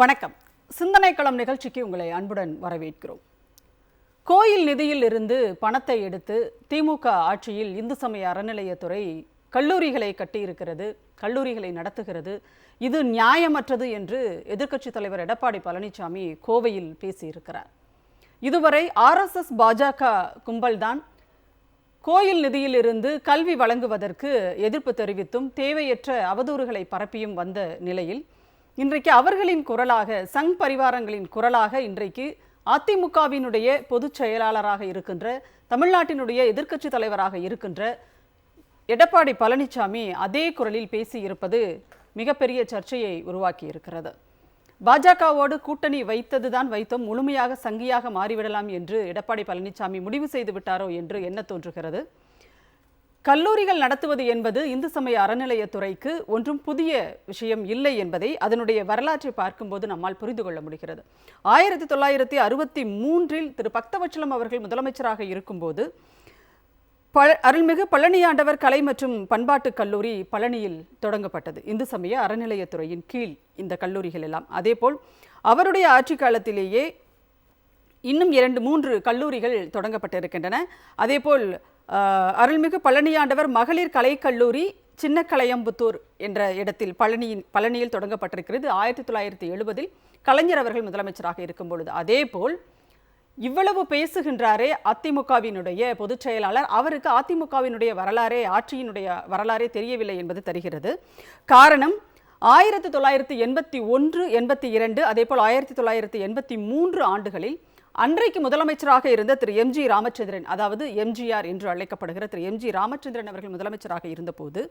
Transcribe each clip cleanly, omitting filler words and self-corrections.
வணக்கம். சிந்தனை களம் நிகழ்ச்சிக்கு உங்களை அன்புடன் வரவேற்கிறோம். கோயில் நிதியில் இருந்து பணத்தை எடுத்து திமுக ஆட்சியில் இந்து சமய அறநிலையத்துறை கல்லூரிகளை கட்டியிருக்கிறது, கல்லூரிகளை நடத்துகிறது. இது நியாயமற்றது என்று எதிர்க்கட்சித் தலைவர் எடப்பாடி பழனிசாமி கோவையில் பேசியிருக்கிறார். இதுவரை RSS பாஜக கும்பல்தான் கோயில் நிதியில் இருந்து கல்வி வழங்குவதற்கு எதிர்ப்பு தெரிவித்தும் தேவையற்ற அவதூறுகளை பரப்பியும் வந்த நிலையில் இன்றைக்கு அவர்களின் குரலாக, சங் பரிவாரங்களின் குரலாக இன்றைக்கு அதிமுகவினுடைய பொதுச் செயலாளராக இருக்கின்ற, தமிழ்நாட்டினுடைய எதிர்க்கட்சி தலைவராக இருக்கின்ற எடப்பாடி பழனிசாமி அதே குரலில் பேசியிருப்பது மிகப்பெரிய சர்ச்சையை உருவாக்கி இருக்கிறது. பாஜகவோடு கூட்டணி வைத்ததுதான் வைத்தோம், முழுமையாக சங்கியாக மாறிவிடலாம் என்று எடப்பாடி பழனிசாமி முடிவு செய்து விட்டாரோ என்று எண்ண தோன்றுகிறது. கல்லூரிகள் நடத்துவது என்பது இந்து சமய அறநிலையத்துறைக்கு ஒன்றும் புதிய விஷயம் இல்லை என்பதை அதனுடைய வரலாற்றை பார்க்கும்போது நம்மால் புரிந்து கொள்ள முடிகிறது. 1963 திரு பக்தவச்சலம் அவர்கள் முதலமைச்சராக இருக்கும்போது அருள்மிகு பழனியாண்டவர் கலை மற்றும் பண்பாட்டு கல்லூரி பழனியில் தொடங்கப்பட்டது. இந்து சமய அறநிலையத்துறையின் கீழ் இந்த கல்லூரிகள் எல்லாம். அதேபோல் அவருடைய ஆட்சி காலத்திலேயே இன்னும் 2-3 கல்லூரிகள் தொடங்கப்பட்டிருக்கின்றன. அதேபோல் அருள்மிகு பழனியாண்டவர் மகளிர் கலைக்கல்லூரி சின்னக்கலையம்புத்தூர் என்ற இடத்தில் பழனியில் தொடங்கப்பட்டிருக்கிறது. 1970 கலைஞர் அவர்கள் முதலமைச்சராக இருக்கும் பொழுது. அதேபோல் இவ்வளவு பேசுகின்றாரே அதிமுகவினுடைய பொதுச் செயலாளர், அவருக்கு அதிமுகவினுடைய வரலாறே, ஆட்சியினுடைய வரலாறே தெரியவில்லை என்பது தெரிகிறது. காரணம் 1981, 82 அதேபோல் 1983 ஆண்டுகளில் அன்றைக்கு முதலமைச்சராக இருந்த திரு MG ராமச்சந்திரன், அதாவது MGR என்று அழைக்கப்படுகிற திரு MG ராமச்சந்திரன் அவர்கள் முதலமைச்சராக இருந்தபோது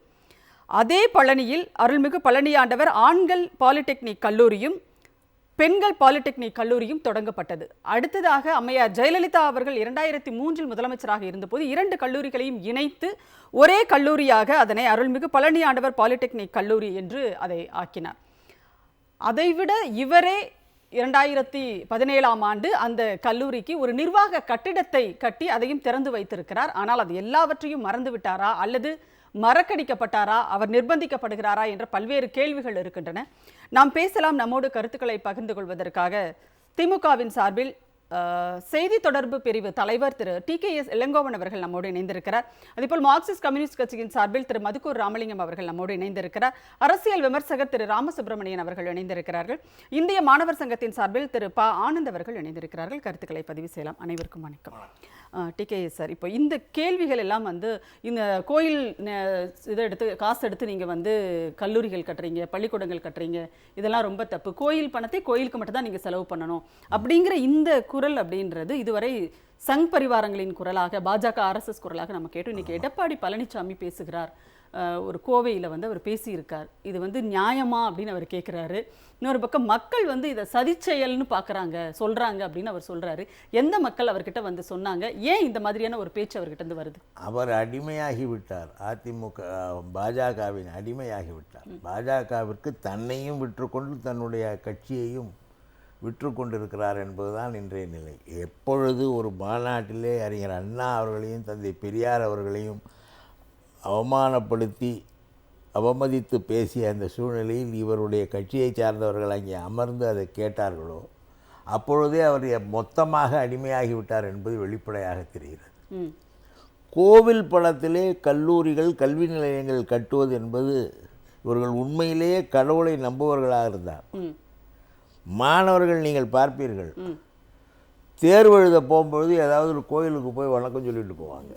அதே பழனியில் அருள்மிகு பழனியாண்டவர் ஆண்கள் பாலிடெக்னிக் கல்லூரியும் பெண்கள் பாலிடெக்னிக் கல்லூரியும் தொடங்கப்பட்டது. அடுத்ததாக அம்மையார் ஜெயலலிதா அவர்கள் 2003 முதலமைச்சராக இருந்தபோது 2 கல்லூரிகளையும் இணைத்து ஒரே கல்லூரியாக அதனை அருள்மிகு பழனியாண்டவர் பாலிடெக்னிக் கல்லூரி என்று அதை ஆக்கினார். அதைவிட இவரே 2017 ஆண்டு அந்த கல்லூரிக்கு ஒரு நிர்வாக கட்டிடத்தை கட்டி அதையும் திறந்து வைத்திருக்கிறார். ஆனால் அது எல்லாவற்றையும் மறந்து விட்டாரா அல்லது மறக்கடிக்கப்பட்டாரா, அவர் நிர்பந்திக்கப்படுகிறாரா என்ற பல்வேறு கேள்விகள் இருக்கின்றன. நாம் பேசலாம். நம்மோடு கருத்துக்களை பகிர்ந்து கொள்வதற்காக திமுகவின் சார்பில் செய்தி தொடர்பு பிரிவு தலைவர் திரு TKS இளங்கோவன் அவர்கள் நம்மோடு இணைந்திருக்கிறார். அதேபோல் மார்க்சிஸ்ட் கம்யூனிஸ்ட் கட்சியின் சார்பில் திரு மதுக்கூர் ராமலிங்கம் அவர்கள் நம்மோடு இணைந்திருக்கிறார். அரசியல் விமர்சகர் திரு ராமசுப்ரமணியன் அவர்கள் இணைந்திருக்கிறார்கள். இந்திய மாணவர் சங்கத்தின் சார்பில் திரு ப ஆனந்த் அவர்கள் இணைந்திருக்கிறார்கள். கருத்துக்களை பதிவு செய்யலாம். அனைவருக்கும் வணக்கம். TKS சார், இப்போ இந்த கேள்விகள் எல்லாம் இந்த கோயில் இதை எடுத்து காசு எடுத்து நீங்கள் கல்லூரிகள் கட்டுறீங்க, பள்ளிக்கூடங்கள் கட்டுறீங்க, இதெல்லாம் ரொம்ப தப்பு. கோயில் பணத்தை கோயிலுக்கு மட்டும் தான் நீங்கள் செலவு பண்ணணும் அப்படிங்கிற இந்த குரல் அப்படின்றது இதுவரை சங் பரிவாரங்களின் குரலாக, பாஜக RSS குரலாக நம்ம கேட்டோம். இன்னைக்கு எடப்பாடி பழனிசாமி பேசுகிறார். ஒரு கோவையில் அவர் பேசியிருக்கார். இது நியாயமா அப்படின்னு அவர் கேட்குறாரு. இன்னொரு பக்கம் மக்கள் இதை சதிச்செயல்னு பார்க்குறாங்க, சொல்கிறாங்க அப்படின்னு அவர் சொல்கிறாரு. எந்த மக்கள் அவர்கிட்ட சொன்னாங்க? ஏன் இந்த மாதிரியான ஒரு பேச்சு அவர்கிட்ட வருது? அவர் அடிமையாகிவிட்டார். அதிமுக பாஜகவின் அடிமையாகிவிட்டார். பாஜகவிற்கு தன்னையும் விற்றுக்கொண்டு தன்னுடைய கட்சியையும் விற்று கொண்டிருக்கிறார் என்பதுதான் இன்றைய நிலை. எப்பொழுது ஒரு மாநாட்டிலே அறிஞர் அண்ணா அவர்களையும் தந்தை பெரியார் அவர்களையும் அவமதித்து பேசிய அந்த சூழ்நிலையில் இவருடைய கட்சியை சார்ந்தவர்கள் அங்கே அமர்ந்து அதை கேட்டார்களோ அப்பொழுதே அவர் மொத்தமாக அடிமையாகிவிட்டார் என்பது வெளிப்படையாக தெரிகிறது. கோவில் பணத்திலே கல்லூரிகள், கல்வி நிலையங்கள் கட்டுவது என்பது இவர்கள் உண்மையிலேயே கடவுளை நம்புவர்களாக இருந்தார். மாணவர்கள் நீங்கள் பார்ப்பீர்கள், தேர்வு எழுத போகும்பொழுது ஏதாவது ஒரு கோயிலுக்கு போய் வணக்கம் சொல்லிட்டு போவாங்க.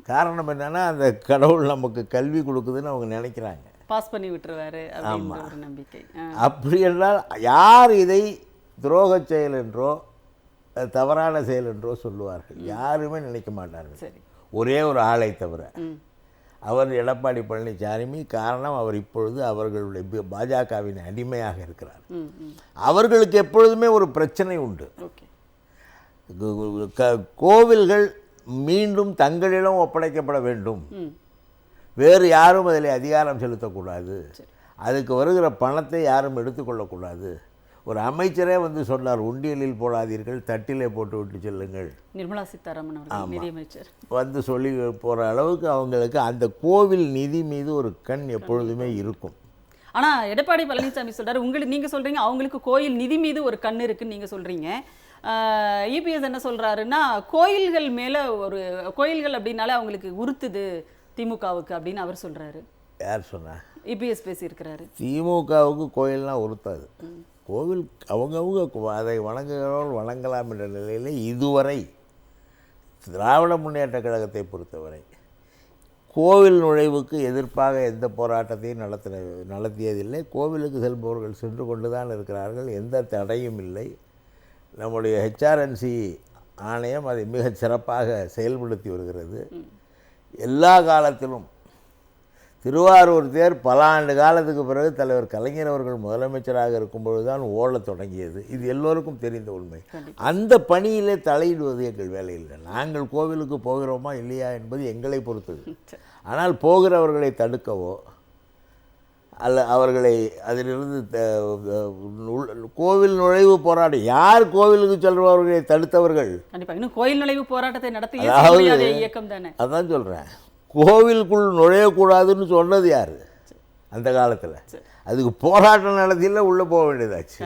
காரணம் என்னன்னா, அந்த கடவுள் நமக்கு கல்வி கொடுக்குதுன்னு அவங்க நினைக்கிறாங்க, பாஸ் பண்ணி விட்டுருவாரு அப்படிங்கிற ஒரு நம்பிக்கை. அப்படி என்றால் யார் இதை துரோக செயல் என்றோ தவறான செயல் என்றோ சொல்லுவார்கள்? யாருமே நினைக்க மாட்டார்கள், ஒரே ஒரு ஆளை தவிர. அவர் எடப்பாடி பழனிசாமி. காரணம், அவர் இப்பொழுது அவர்களுடைய பாஜகவின் அடிமையாக இருக்கிறார். அவர்களுக்கு எப்பொழுதுமே ஒரு பிரச்சனை உண்டு. கோவில்கள் மீண்டும் தங்களிடம் ஒப்படைக்கப்பட வேண்டும், வேறு யாரும் அதில் அதிகாரம் செலுத்தக்கூடாது, அதுக்கு வருகிற பணத்தை யாரும் எடுத்துக்கொள்ளக்கூடாது. ஒரு அமைச்சரே சொன்னார், உண்டியலில் போடாதீர்கள், தட்டிலே போட்டு விட்டு செல்லுங்கள். நிர்மலா சீதாராமன் அவர்கள் சொல்லி போகிற அளவுக்கு அவங்களுக்கு அந்த கோவில் நிதி மீது ஒரு கண் எப்பொழுதுமே இருக்கும். ஆனா எடப்பாடி பழனிசாமி சொல்றாரு, நீங்க சொல்றீங்க அவங்களுக்கு கோயில் நிதி மீது ஒரு கண் இருக்குன்னு நீங்க சொல்றீங்க. இபிஎஸ் என்ன சொல்றாருன்னா, கோயில்கள் மேல ஒரு கோயில்கள் அப்படின்னாலே அவங்களுக்கு உறுத்துது திமுகவுக்கு அப்படின்னு அவர் சொல்றாரு. யார் சொன்னா? இபிஎஸ் பேசியிருக்கிறாரு. திமுகவுக்கு கோயில்லாம் உறுத்தாது. கோவில் அவங்கவுங்க அதை வணங்குகிறவர்கள் வணங்கலாம் என்ற நிலையில் இதுவரை திராவிட முன்னேற்ற கழகத்தை பொறுத்தவரை கோவில் நுழைவுக்கு எதிர்ப்பாக எந்த போராட்டத்தையும் நடத்தியதில்லை. கோவிலுக்கு செல்பவர்கள் சென்று கொண்டு தான் இருக்கிறார்கள். எந்த தடையும் இல்லை. நம்முடைய ஹெச்ஆர்என்சி ஆணையம் அதை மிகச் சிறப்பாக செயல்படுத்தி வருகிறது. எல்லா காலத்திலும் திருவாரூர் தேர் பல ஆண்டு காலத்துக்கு பிறகு தலைவர் கலைஞர் அவர்கள் முதலமைச்சராக இருக்கும்பொழுது தான் ஓடத் தொடங்கியது. இது எல்லோருக்கும் தெரிந்த உண்மை. அந்த பணியிலே தலையிடுவது எங்கள் வேலை இல்லை. நாங்கள் கோவிலுக்கு போகிறோமா இல்லையா என்பது எங்களை பொறுத்தது. ஆனால் போகிறவர்களை தடுக்கவோ அல்ல அவர்களை அதிலிருந்து கோவில் நுழைவு போராட்டம் யார் கோவிலுக்கு செல்பவர்களை தடுத்தவர்கள்? இன்னும் கோயில் நுழைவு போராட்டத்தை நடத்திய இயக்கம் தானே. அதான் சொல்கிறேன், கோவிலுக்குள் நுழையக்கூடாதுன்னு சொன்னது யார் அந்த காலத்தில்? அதுக்கு போராட்டம் நடத்தியில் உள்ளே போக வேண்டியதாச்சு.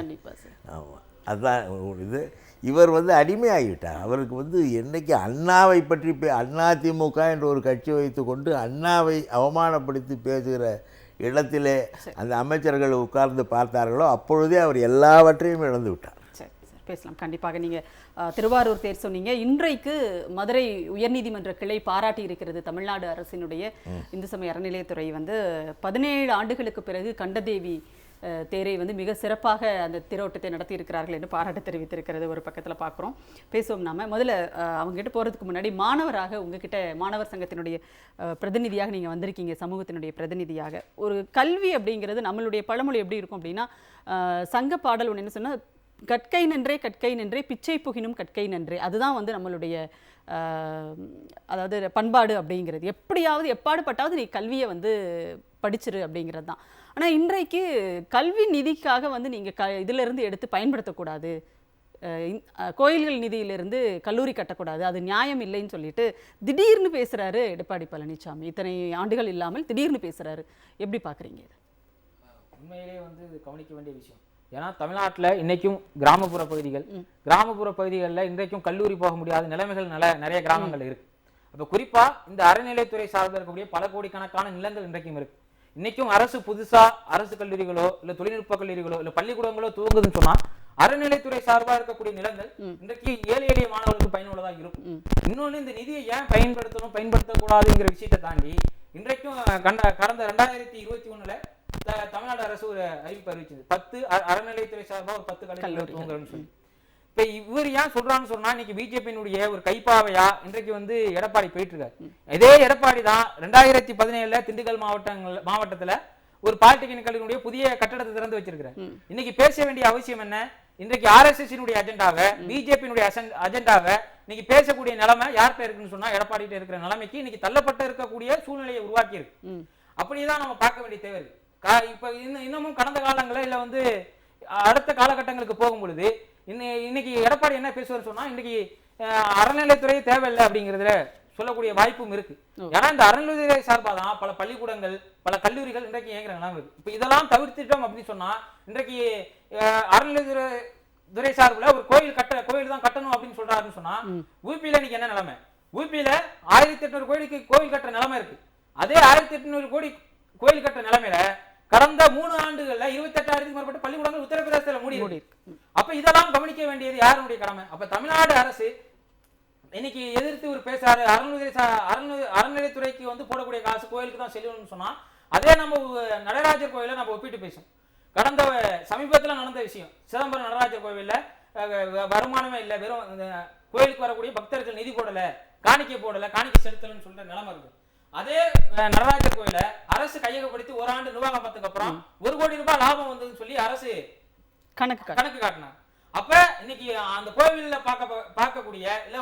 ஆமாம், அதுதான் இது. இவர் அடிமையாகிவிட்டார். அவருக்கு என்னைக்கு அண்ணாவை பற்றி அண்ணா திமுக என்ற ஒரு கட்சி வைத்து கொண்டு அண்ணாவை அவமானப்படுத்தி பேசுகிற இடத்திலே அந்த அமைச்சர்கள் உட்கார்ந்து பார்த்தார்களோ அப்பொழுதே அவர் எல்லாவற்றையும் இழந்து விட்டார். சரி, பேசலாம் கண்டிப்பாக. நீங்கள் திருவாரூர் தேர் சொன்னீங்க. இன்றைக்கு மதுரை உயர்நீதிமன்ற கிளை பாராட்டி இருக்கிறது தமிழ்நாடு அரசினுடைய இந்து சமய அறநிலையத்துறை 17 ஆண்டுகளுக்கு பிறகு கண்டதேவி தேரை மிக சிறப்பாக அந்த தேரோட்டத்தை நடத்தி இருக்கிறார்கள் என்று பாராட்டு தெரிவித்திருக்கிறது. ஒரு பக்கத்தில் பார்க்குறோம். பேசுவோம் நாம. முதல்ல அவங்ககிட்ட போகிறதுக்கு முன்னாடி மாணவராக உங்ககிட்ட மாணவர் சங்கத்தினுடைய பிரதிநிதியாக நீங்கள் வந்திருக்கீங்க, சமூகத்தினுடைய பிரதிநிதியாக. ஒரு கல்வி அப்படிங்கிறது நம்மளுடைய பழமொழி எப்படி இருக்கும் அப்படின்னா, சங்க பாடல் ஒன்று என்ன சொன்னால், கற்கை நன்றே பிச்சை புகினும் கற்கை நன்றே. அதுதான் நம்மளுடைய அதாவது பண்பாடு அப்படிங்கிறது. எப்படியாவது எப்பாடுபட்டாவது நீ கல்வியை படிச்சிரு அப்படிங்கிறது தான். ஆனால் இன்றைக்கு கல்வி நிதிக்காக நீங்கள் இதிலிருந்து எடுத்து பயன்படுத்தக்கூடாது, கோயில்கள் நிதியிலிருந்து கல்லூரி கட்டக்கூடாது, அது நியாயம் இல்லைன்னு சொல்லிட்டு திடீர்னு பேசுகிறாரு எடப்பாடி பழனிசாமி. இத்தனை ஆண்டுகள் இல்லாமல் திடீர்னு பேசுகிறாரு. எப்படி பார்க்குறீங்க இது? உண்மையிலே கவனிக்க வேண்டிய விஷயம். ஏன்னா தமிழ்நாட்டில் இன்றைக்கும் கிராமப்புற பகுதிகளில் இன்றைக்கும் கல்லூரி போக முடியாத நிலைமைகள் நிறைய கிராமங்கள் இருக்குது. அப்போ குறிப்பாக இந்த அறநிலைத்துறை சார்பில் இருக்கக்கூடிய பல கோடிக்கணக்கான நிலங்கள் இன்றைக்கும் இருக்குது. இன்றைக்கும் அரசு புதுசாக அரசு கல்லூரிகளோ இல்லை தொழில்நுட்ப கல்லூரிகளோ இல்லை பள்ளிக்கூடங்களோ துவங்குதுன்னு சொன்னால் அறநிலைத்துறை சார்பாக இருக்கக்கூடிய நிலங்கள் இன்றைக்கு ஏழை எளிய மாணவர்களுக்கு பயனுள்ளதாக இருக்கும். இன்னொன்று, இந்த நிதியை ஏன் பயன்படுத்தக்கூடாதுங்கிற விஷயத்தை தாண்டி இன்றைக்கும் கடந்த 2021 தமிழ்நாடு அரசு ஒரு அறிவிப்பு அறிவிச்சது, 10 அறநிலைத்துறை சார்பாக ஒரு 10 கல்லூரி துவங்குறேன்னு சொல்லி. இப்ப இவர் ஏன் சொல்றான்னு சொன்னா, இன்னைக்கு பிஜேபியினுடைய ஒரு கைப்பாவையா இன்றைக்கு எடப்பாடி போயிட்டு இருக்காரு. இதே எடப்பாடி தான் 2017 திண்டுக்கல் மாவட்டத்துல ஒரு பாலிடெக்னிக் கல்லூரியுடைய புதிய கட்டடத்தை திறந்து வச்சிருக்கிறார். இன்னைக்கு பேச வேண்டிய அவசியம் என்ன? இன்றைக்கு ஆர்எஸ்எஸ் அஜெண்டாவை, பிஜேபியினுடைய அஜெண்டாவை இன்னைக்கு பேசக்கூடிய நிலைமை யார்கிட்ட இருக்குன்னு சொன்னா எடப்பாடி இருக்கிற நிலைமைக்கு இன்னைக்கு தள்ளப்பட்டு இருக்கக்கூடிய சூழ்நிலையை உருவாக்கி இருக்கு. அப்படிதான் நம்ம பார்க்க வேண்டிய தேவை இருக்கு. இப்ப இன்னமும் கடந்த காலங்களில் இல்ல அடுத்த காலகட்டங்களுக்கு போகும் பொழுது இன்னைக்கு எடப்பாடி என்ன பேசுவார் சொன்னா, இன்னைக்கு அறநிலைத்துறை தேவையில்லை அப்படிங்கிறதுல சொல்லக்கூடிய வாய்ப்பும் இருக்கு. ஏன்னா இந்த அறநிலைத்துறை சார்பாக தான் பல பள்ளிக்கூடங்கள் பல கல்லூரிகள் இன்றைக்கு இயங்குறாங்க இருக்கு. இப்ப இதெல்லாம் தவிர்த்துட்டோம் அப்படின்னு சொன்னா, இன்றைக்கு அறநிலைத்துறை சார்பில் ஒரு கோயில் தான் கட்டணும் அப்படின்னு சொல்றாருன்னு சொன்னா, ஊபியில இன்னைக்கு என்ன நிலைமை? ஊபியில 1800 கோயிலுக்கு கோயில் கட்டுற நிலைமை இருக்கு. அதே 1800 கோடி கோயில் கட்டுற நிலைமையில கடந்த 3 ஆண்டுகள்ல 28,000க்கும் மேற்பட்ட பள்ளிக்கூடங்கள் உத்தரப்பிரதேசத்துல மூடி இருக்கு. அப்ப இதெல்லாம் கவனிக்க வேண்டியது யாருடைய கடமை? அப்ப தமிழ்நாடு அரசு இன்னைக்கு எதிர்த்து ஒரு பேசுறாரு, அறநிலைத்துறைக்கு போடக்கூடிய காசு கோயிலுக்கு தான் செல்லும்னு சொன்னா, அதே நம்ம நடராஜர் கோயில நம்ம ஒப்பிட்டு பேசும். கடந்த சமீபத்தில் நடந்த விஷயம், சிதம்பரம் நடராஜர் கோவில்ல வருமானமே இல்லை, வெறும் கோயிலுக்கு வரக்கூடிய பக்தர்கள் நிதி போடல, காணிக்கை செலுத்தலன்னு சொல்ற நிலைமை இருக்கு. அதே நடராஜர் கோயில அரசு கையகப்படுத்தி ஒரு ஆண்டு நிர்வாகத்துக்கு அப்புறம் 1 கோடி ரூபாய் லாபம் வந்ததுன்னு சொல்லி அரசு கணக்கு காட்டினாங்க. அப்ப இன்னைக்கு அந்த கோவில்ல பார்க்கக்கூடிய இல்ல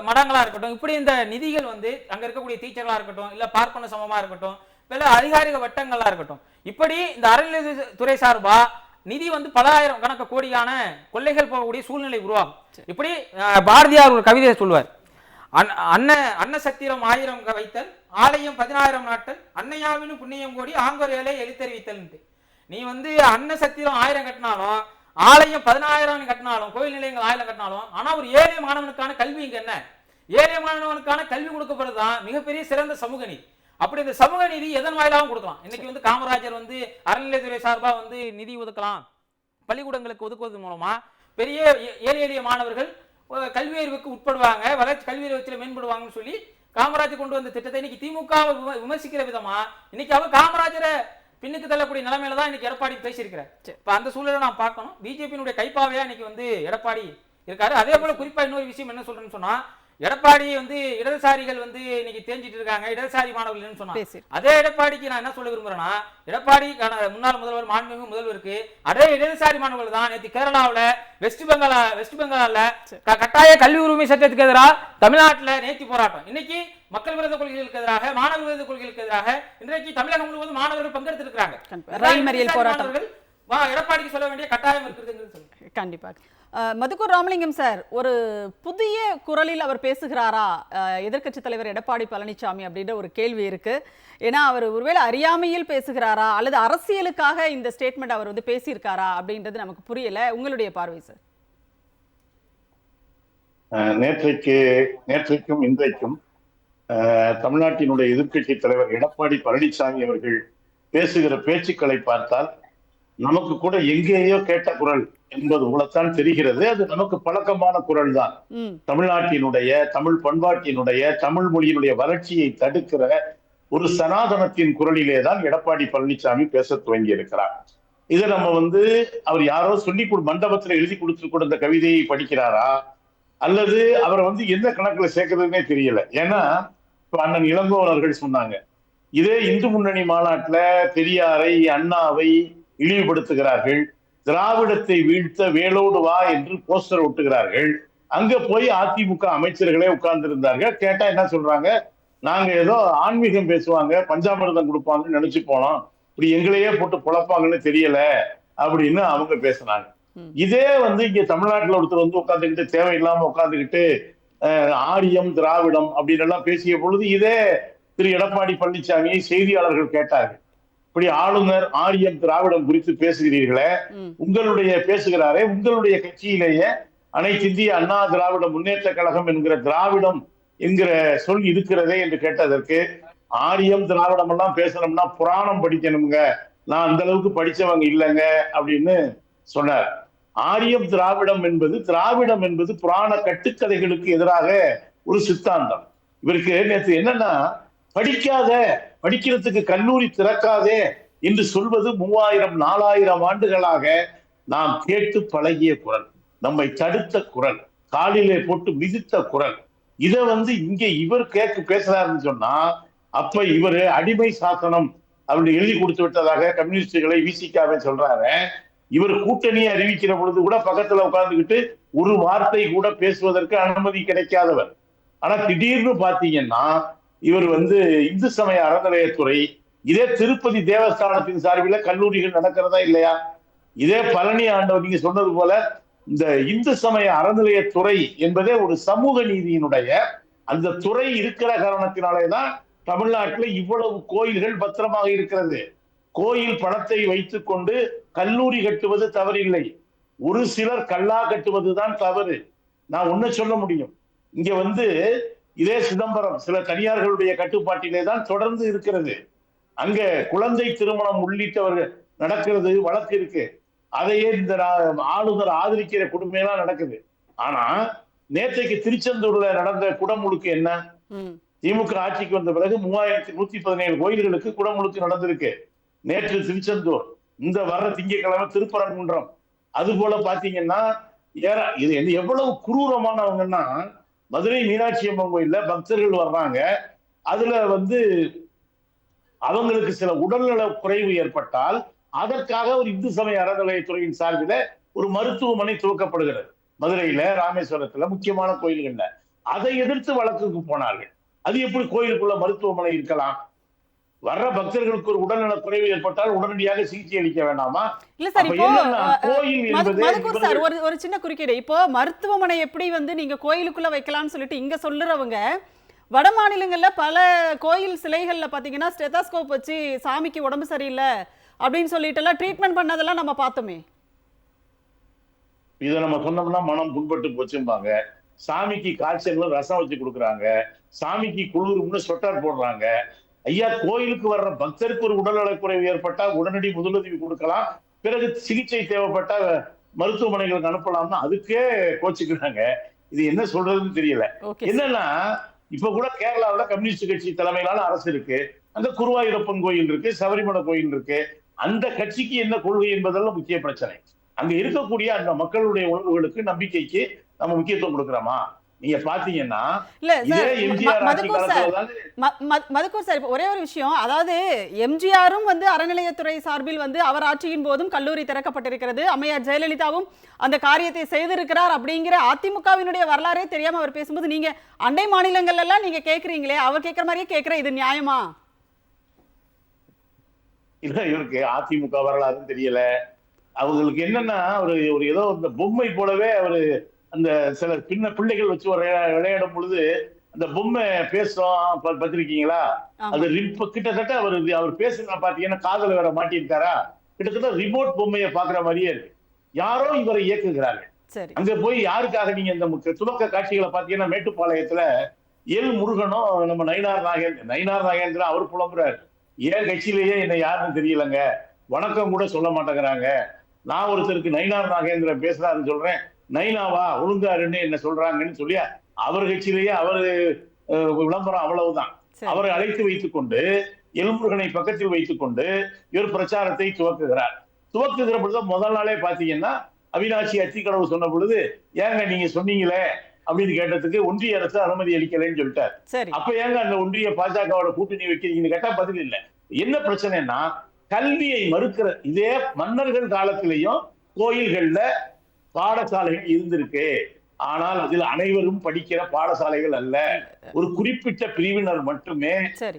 மடங்களா இருக்கட்டும், இப்படி இந்த நிதிகள் அங்க இருக்கக்கூடிய டீச்சர்களா இருக்கட்டும், இல்ல பார்ப்பன சமமா இருக்கட்டும், இல்ல அதிகாரிக வட்டங்களா இருக்கட்டும், இப்படி இந்த அறநிலையத்துறை சார்பா நிதி பல ஆயிரம் கணக்கு கோடியான கொள்ளைகள் போகக்கூடிய சூழ்நிலை உருவாகும். இப்படி பாரதியார் ஒரு கவிதையை சொல்வார், அன்ன சத்திரம் 1000 வைத்தல், ஆலயம் 10000 நாட்டல், அன்னையாவினும் புண்ணியம் கோடி ஆங்கோர் ஏழை எழுத்தறிவித்தல். நீ வந்து அன்ன சத்திரம் 1000 கட்டினாலும், ஆலயம் 10000 கட்டினாலும், கோயில் நிலையங்கள் 1000 கட்டினாலும், ஆனா ஒரு ஏழை மாணவனுக்கான கல்வி இங்க என்ன? ஏழை மாணவனுக்கான கல்வி கொடுக்கப்படுறதுதான் மிகப்பெரிய சிறந்த சமூக நீதி. அப்படி இந்த சமூக நீதி எதன் வாயிலாகவும் கொடுக்கலாம். இன்னைக்கு வந்து காமராஜர் வந்து அறநிலையத்துறை சார்பா வந்து நிதி ஒதுக்கலாம், பள்ளிக்கூடங்களுக்கு ஒதுக்குவது மூலமா பெரிய ஏழை எளிய மாணவர்கள் கல்வி அறிவுக்கு உட்படுவாங்க, கல்வி அறிவத்தில் மேம்படுவாங்கன்னு சொல்லி காமராஜர் கொண்டு வந்த திட்டத்தை இன்னைக்கு திமுக விமர்சிக்கிற விதமா இன்னைக்கு அவர் காமராஜரை பின்னுக்கு தள்ளக்கூடிய நிலைமையில தான் இன்னைக்கு எடப்பாடி பேசியிருக்கிறார். இப்ப அந்த சூழலை நான் பார்க்கணும். பிஜேபியினுடைய கைப்பாவையா இன்னைக்கு வந்து எடப்பாடி இருக்காரு. அதே போல குறிப்பா இன்னொரு விஷயம் என்ன சொல்றேன்னு சொன்னா, எடப்பாடி வந்து இடதுசாரிகள் வந்து இன்னைக்கு தேஞ்சிட்டு இருக்காங்க, இடதுசாரி மாணவர்கள் சொன்னாங்க. அதே எடப்பாடிக்கு நான் என்ன சொல்ல விரும்புறேன்னா, எடப்பாடி முன்னாள் முதல்வர் மாண்புமிகு முதல்வருக்கு அதே இடதுசாரி மாணவர்கள் தான் நேற்று கேரளாவில் வெஸ்ட் பெங்கால்ல கட்டாய கல்வி உரிமை சட்டத்துக்கு எதிராக தமிழ்நாட்டில் நேற்று போராட்டம். இன்னைக்கு மக்கள் விரோத கொள்கைகளுக்கு எதிராக, மாணவர் விரோத கொள்கைகளுக்கு எதிராக இன்றைக்கு தமிழகம் முழுவதும் மாணவர்கள் பங்கெடுத்திருக்கிறாங்க. எடப்பாடிக்கு சொல்ல வேண்டிய கட்டாயம் இருக்கிறது. கண்டிப்பாக. மதுக்கூர் ராமலிங்கம் சார், ஒரு புதிய குரலில் அவர் பேசுகிறாரா எதிர்க்கட்சி தலைவர் எடப்பாடி பழனிசாமி அப்படின்ற ஒரு கேள்வி இருக்கு. ஏன்னா அவர் ஒருவேளை அறியாமையில் பேசுகிறாரா அல்லது அரசியலுக்காக இந்த ஸ்டேட்மெண்ட் அவர் வந்து பேசியிருக்காரா அப்படின்றது நமக்கு புரியல. உங்களுடைய பார்வை சார். நேற்றைக்கும் இன்றைக்கும் தமிழ்நாட்டினுடைய எதிர்க்கட்சி தலைவர் எடப்பாடி பழனிசாமி அவர்கள் பேசுகிற பேச்சுக்களை பார்த்தால் நமக்கு கூட எங்கேயோ கேட்ட குரல் என்பது போலத்தான் தெரிகிறது. அது நமக்கு பழக்கமான குரல் தான். தமிழ்நாட்டினுடைய, தமிழ் பண்பாட்டினுடைய, தமிழ் மொழியினுடைய வளர்ச்சியை தடுக்கிற ஒரு சனாதனத்தின் குரலிலே தான் எடப்பாடி பழனிசாமி பேச துவங்கி இருக்கிறார். இதை நம்ம வந்து அவர் யாரோ சொல்லி மண்டபத்தில் எழுதி கொடுத்து கொடுத்த கவிதையை படிக்கிறாரா அல்லது அவரை வந்து எந்த கணக்குல சேர்க்கிறதுனே தெரியல. ஏன்னா இப்ப அண்ணன் இளங்கோவன் அவர்கள் சொன்னாங்க, இதே இந்து முன்னணி மாநாட்டுல பெரியாரை, அண்ணாவை இழிவுபடுத்துகிறார்கள், திராவிடத்தை வீழ்த்த வேலோடு வா என்று போஸ்டர் ஒட்டுகிறார்கள். அங்க போய் அதிமுக அமைச்சர்களே உட்கார்ந்து இருந்தார்கள். கேட்டா என்ன சொல்றாங்க, நாங்க ஏதோ ஆன்மீகம் பேசுவாங்க, பஞ்சாமிர்தம் கொடுப்பாங்கன்னு நினைச்சு போனோம், இப்படி எங்களையே போட்டு பொழப்பாங்கன்னு தெரியல அப்படின்னு அவங்க பேசினாங்க. இதே வந்து இங்க தமிழ்நாட்டுல ஒருத்தர் வந்து உட்காந்துக்கிட்டு தேவையில்லாம உட்காந்துக்கிட்டு ஆரியம் திராவிடம் அப்படின்னு எல்லாம் பேசிய பொழுது இதே திரு எடப்பாடி பழனிசாமியை செய்தியாளர்கள் கேட்டார்கள், இப்படி ஆளுநர் ஆரியம் திராவிடம் குறித்து பேசுகிறீர்களே, உங்களுடைய பேசுகிறாரே, உங்களுடைய கட்சியிலேயே அனைத்து இந்திய அண்ணா திராவிட முன்னேற்ற கழகம் என்கிற திராவிடம் என்கிற சொல் இருக்கிறதே என்று கேட்டதற்கு, ஆரியம் திராவிடம் எல்லாம் பேசணும்னா புராணம் படிக்கணுங்க, நான் அந்த அளவுக்கு படிச்சவங்க இல்லைங்க அப்படின்னு சொன்னார். ஆரியம் திராவிடம் என்பது புராண கட்டுக்கதைகளுக்கு எதிராக ஒரு சித்தாந்தம். இவருக்கு நேற்று என்னன்னா, படிக்கிறதுக்கு கல்லூரி திறக்காதே என்று சொல்வது 3000-4000 ஆண்டுகளாக நாம் கேட்டு பழகிய குரல், நம்மை தடுத்த குரல், காலிலே போட்டு மிதித்த குரல். இதை வந்து இங்க இவர் பேசுறாருன்னு சொன்னா, அப்ப இவரு அடிமை சாசனம் அப்படி எழுதி கொடுத்து விட்டதாக கம்யூனிஸ்டுகளை விசிகாவே சொல்றாரு. இவர் கூட்டணியை அறிவிக்கிற பொழுது கூட பக்கத்துல உட்கார்ந்துக்கிட்டு ஒரு வார்த்தை கூட பேசுவதற்கு அனுமதி கிடைக்காதவர். ஆனா திடீர்னு பாத்தீங்கன்னா இவர் வந்து இந்து சமய அறநிலையத்துறை, இதே திருப்பதி தேவஸ்தானத்தின் சார்பில் கல்லூரிகள் நடக்கிறதா இல்லையா, இதே பழனி ஆண்டவர் நீங்க சொன்னது போல இந்த இந்து சமய அறநிலையத்துறை என்பதே ஒரு சமூக நீதியினுடைய அந்த துறை இருக்கிற காரணத்தினாலேதான் தமிழ்நாட்டில் இவ்வளவு கோயில்கள் பத்திரமாக இருக்கிறது. கோயில் பணத்தை வைத்துக் கொண்டு கல்லூரி கட்டுவது தவறில்லை, ஒரு சிலர் கல்லா கட்டுவதுதான் தவறு. நான் ஒண்ணு சொல்ல முடியும், இங்க வந்து இதே சிதம்பரம் சில தனியார்களுடைய கட்டுப்பாட்டிலே தான் தொடர்ந்து இருக்கிறது. அங்க குழந்தை திருமணம் உள்ளிட்டவர்கள் நடக்கிறது, வழக்கு இருக்கு. அதையே இந்த ஆளுநர் ஆதரிக்கிற குடும்பம் நடக்குது. ஆனா நேற்றைக்கு திருச்செந்தூர்ல நடந்த குடமுழுக்கு என்ன, திமுக ஆட்சிக்கு வந்த பிறகு 3117 கோயில்களுக்கு குடமுழுக்கு நடந்திருக்கு. நேற்று திருச்செந்தூர், இந்த வர்ற திங்கட்கிழமை திருப்பரங்குன்றம். அது போல பாத்தீங்கன்னா இது எவ்வளவு குரூரமானவங்கன்னா, மதுரை மீனாட்சி அம்மன் கோயில்ல பக்தர்கள் வர்றாங்க, அதுல வந்து அவங்களுக்கு சில உடல்நல குறைவு ஏற்பட்டால் அதற்காக ஒரு இந்து சமய அறநிலையத்துறையின் சார்பில் ஒரு மருத்துவமனை துவக்கப்படுகிறது. மதுரையில, ராமேஸ்வரத்துல, முக்கியமான கோயில்கள்ல. அதை எதிர்த்து வழக்குக்கு போனார்கள். அது எப்படி கோயிலுக்குள்ள மருத்துவமனை இருக்கலாம்? வர்ற பக்தர்களுக்கு ஒரு உடல்நலக் குறைவு ஏற்பட்டால் உடனடியாக சிகிச்சை அளிக்க வேண்டாமா? இல்ல சார், அப்ப இப்போ என்னன்னா கோயில் என்பது மதுக்கூர் சார் ஒரு சின்ன குறுக்கீடு. இப்போ மருத்துவமனை எப்படி வந்து நீங்க கோயிலுக்குள்ள வைக்கலாம்னு சொல்லிட்டு இங்க சொல்லுறவங்க, வட மாநிலங்கள்ல பல கோயில் சிலைகள்ல பாத்தீங்கன்னா ஸ்டெத்தாஸ்கோப் வச்சு சாமிக்கு உடம்பு சரியில்லை அப்படின்னு சொல்லிட்டு எல்லாம் ட்ரீட்மெண்ட் பண்ணதெல்லாம் நம்ம பார்த்தோமே. இதை நம்ம சொன்னோம்னா மனம் புண்பட்டு போச்சும்பாங்க. சாமிக்கு காய்ச்சல் ரசம் வச்சு கொடுக்குறாங்க, சாமிக்கு குளிர்னு ஸ்வெட்டர் போடுறாங்க. ஐயா, கோயிலுக்கு வர்ற பக்தருக்கு ஒரு உடல்நலக் குறைவு ஏற்பட்டா உடனடி முதலுதவி கொடுக்கலாம், பிறகு சிகிச்சை தேவைப்பட்டா மருத்துவமனைகளுக்கு அனுப்பலாம்னா அதுக்கே கோச்சுக்கிறாங்க. இது என்ன சொல்றதுன்னு தெரியல. என்னன்னா இப்ப கூட கேரளாவுல கம்யூனிஸ்ட் கட்சி தலைமையிலான அரசு இருக்கு, அங்க குருவாயூரப்பன் கோயில் இருக்கு, சபரிமலை கோயில் இருக்கு. அந்த கட்சிக்கு என்ன கொள்கை என்பதெல்லாம் முக்கிய பிரச்சனை. அங்க இருக்கக்கூடிய அந்த மக்களுடைய உணர்வுகளுக்கு, நம்பிக்கைக்கு நம்ம முக்கியத்துவம் கொடுக்கிறோமா? நீங்க பாத்தீங்கன்னா மதுக்கூர் சார், ஒரே ஒரு விஷயம், அதாவது எம்ஜிஆரும் வந்து அறநிலையத்துறை சார்பில் வந்து அவர் ஆட்சியின் போதும் கல்லூரி திறக்கப்பட்டிருக்கிறது, அம்மையார் ஜெயலலிதாவும் அந்த காரியத்தை செய்திருக்கிறார் அப்படிங்கிற அதிமுகவினுடைய வரலாறே தெரியாம அவர் பேசும்போது நீங்க அண்டை மாநிலங்கள் எல்லாம் நீங்க கேக்குறீங்களே, அவர் கேட்கிற மாதிரியே கேட்கிற, இது நியாயமா? இல்ல, இவருக்கு அதிமுக வரலாறுன்னு தெரியல. அவங்களுக்கு என்னன்னா ஒரு ஏதோ இந்த பொம்மை போலவே அவரு அந்த சில பிள்ளைகள் வச்சு விளையாடும் பொழுது அந்த பொம்மை பேசும் பார்த்திருக்கீங்களா? அது கிட்டத்தட்ட அவர் பேசுனா பாத்தீங்கன்னா காதல வேற மாட்டியிருக்காரா, கிட்டத்தட்ட ரிமோட் பொம்மையை பாக்குற மாதிரியே இருக்கு. யாரோ இவரை இயக்குகிறார்கள். அங்க போய் யாருக்காக நீங்க இந்த துவக்க காட்சிகளை பாத்தீங்கன்னா மேட்டுப்பாளையத்துல எல் முருகனும் நம்ம நயினார் நாகேந்திரன் அவர் புலம்புறாரு, ஏன் கட்சியிலேயே என்ன யாருன்னு தெரியலங்க, வணக்கம் கூட சொல்ல மாட்டேங்கிறாங்க, நான் ஒருத்தருக்கு நயினார் நாகேந்திரன் பேசுறாருன்னு சொல்றேன், நைனாவா ஒழுங்காருன்னு என்ன சொல்றாங்கன்னு சொல்லி அவர் கட்சியிலேயே அவரு விளம்பரம் அவ்வளவுதான். அவரை அழைத்து வைத்துக் கொண்டு எல்முருகனை பக்கத்தில் வைத்துக் கொண்டு இவர் பிரச்சாரத்தை துவக்குகிற பொழுது முதல் நாளே பாத்தீங்கன்னா அவினாசி அத்திக்கடவு சொன்ன பொழுது, ஏங்க நீங்க சொன்னீங்களே அப்படின்னு கேட்டதுக்கு ஒன்றிய அரசு அனுமதி அளிக்கலைன்னு சொல்லிட்டார். அப்ப ஏங்க அந்த ஒன்றிய பாஜகவோட கூட்டணி வைக்கிறீங்கன்னு கேட்டா பதில் இல்லை. என்ன பிரச்சனைன்னா கல்வியை மறுக்கிற, இதே மன்னர்கள் காலத்திலையும் கோயில்கள்ல பாடசாலைகள் இருந்திருக்கு, ஆனால் அதில் அனைவரும் படிக்கிற பாடசாலைகள் அல்ல, ஒரு குறிப்பிட்ட பிரிவினர் மட்டுமே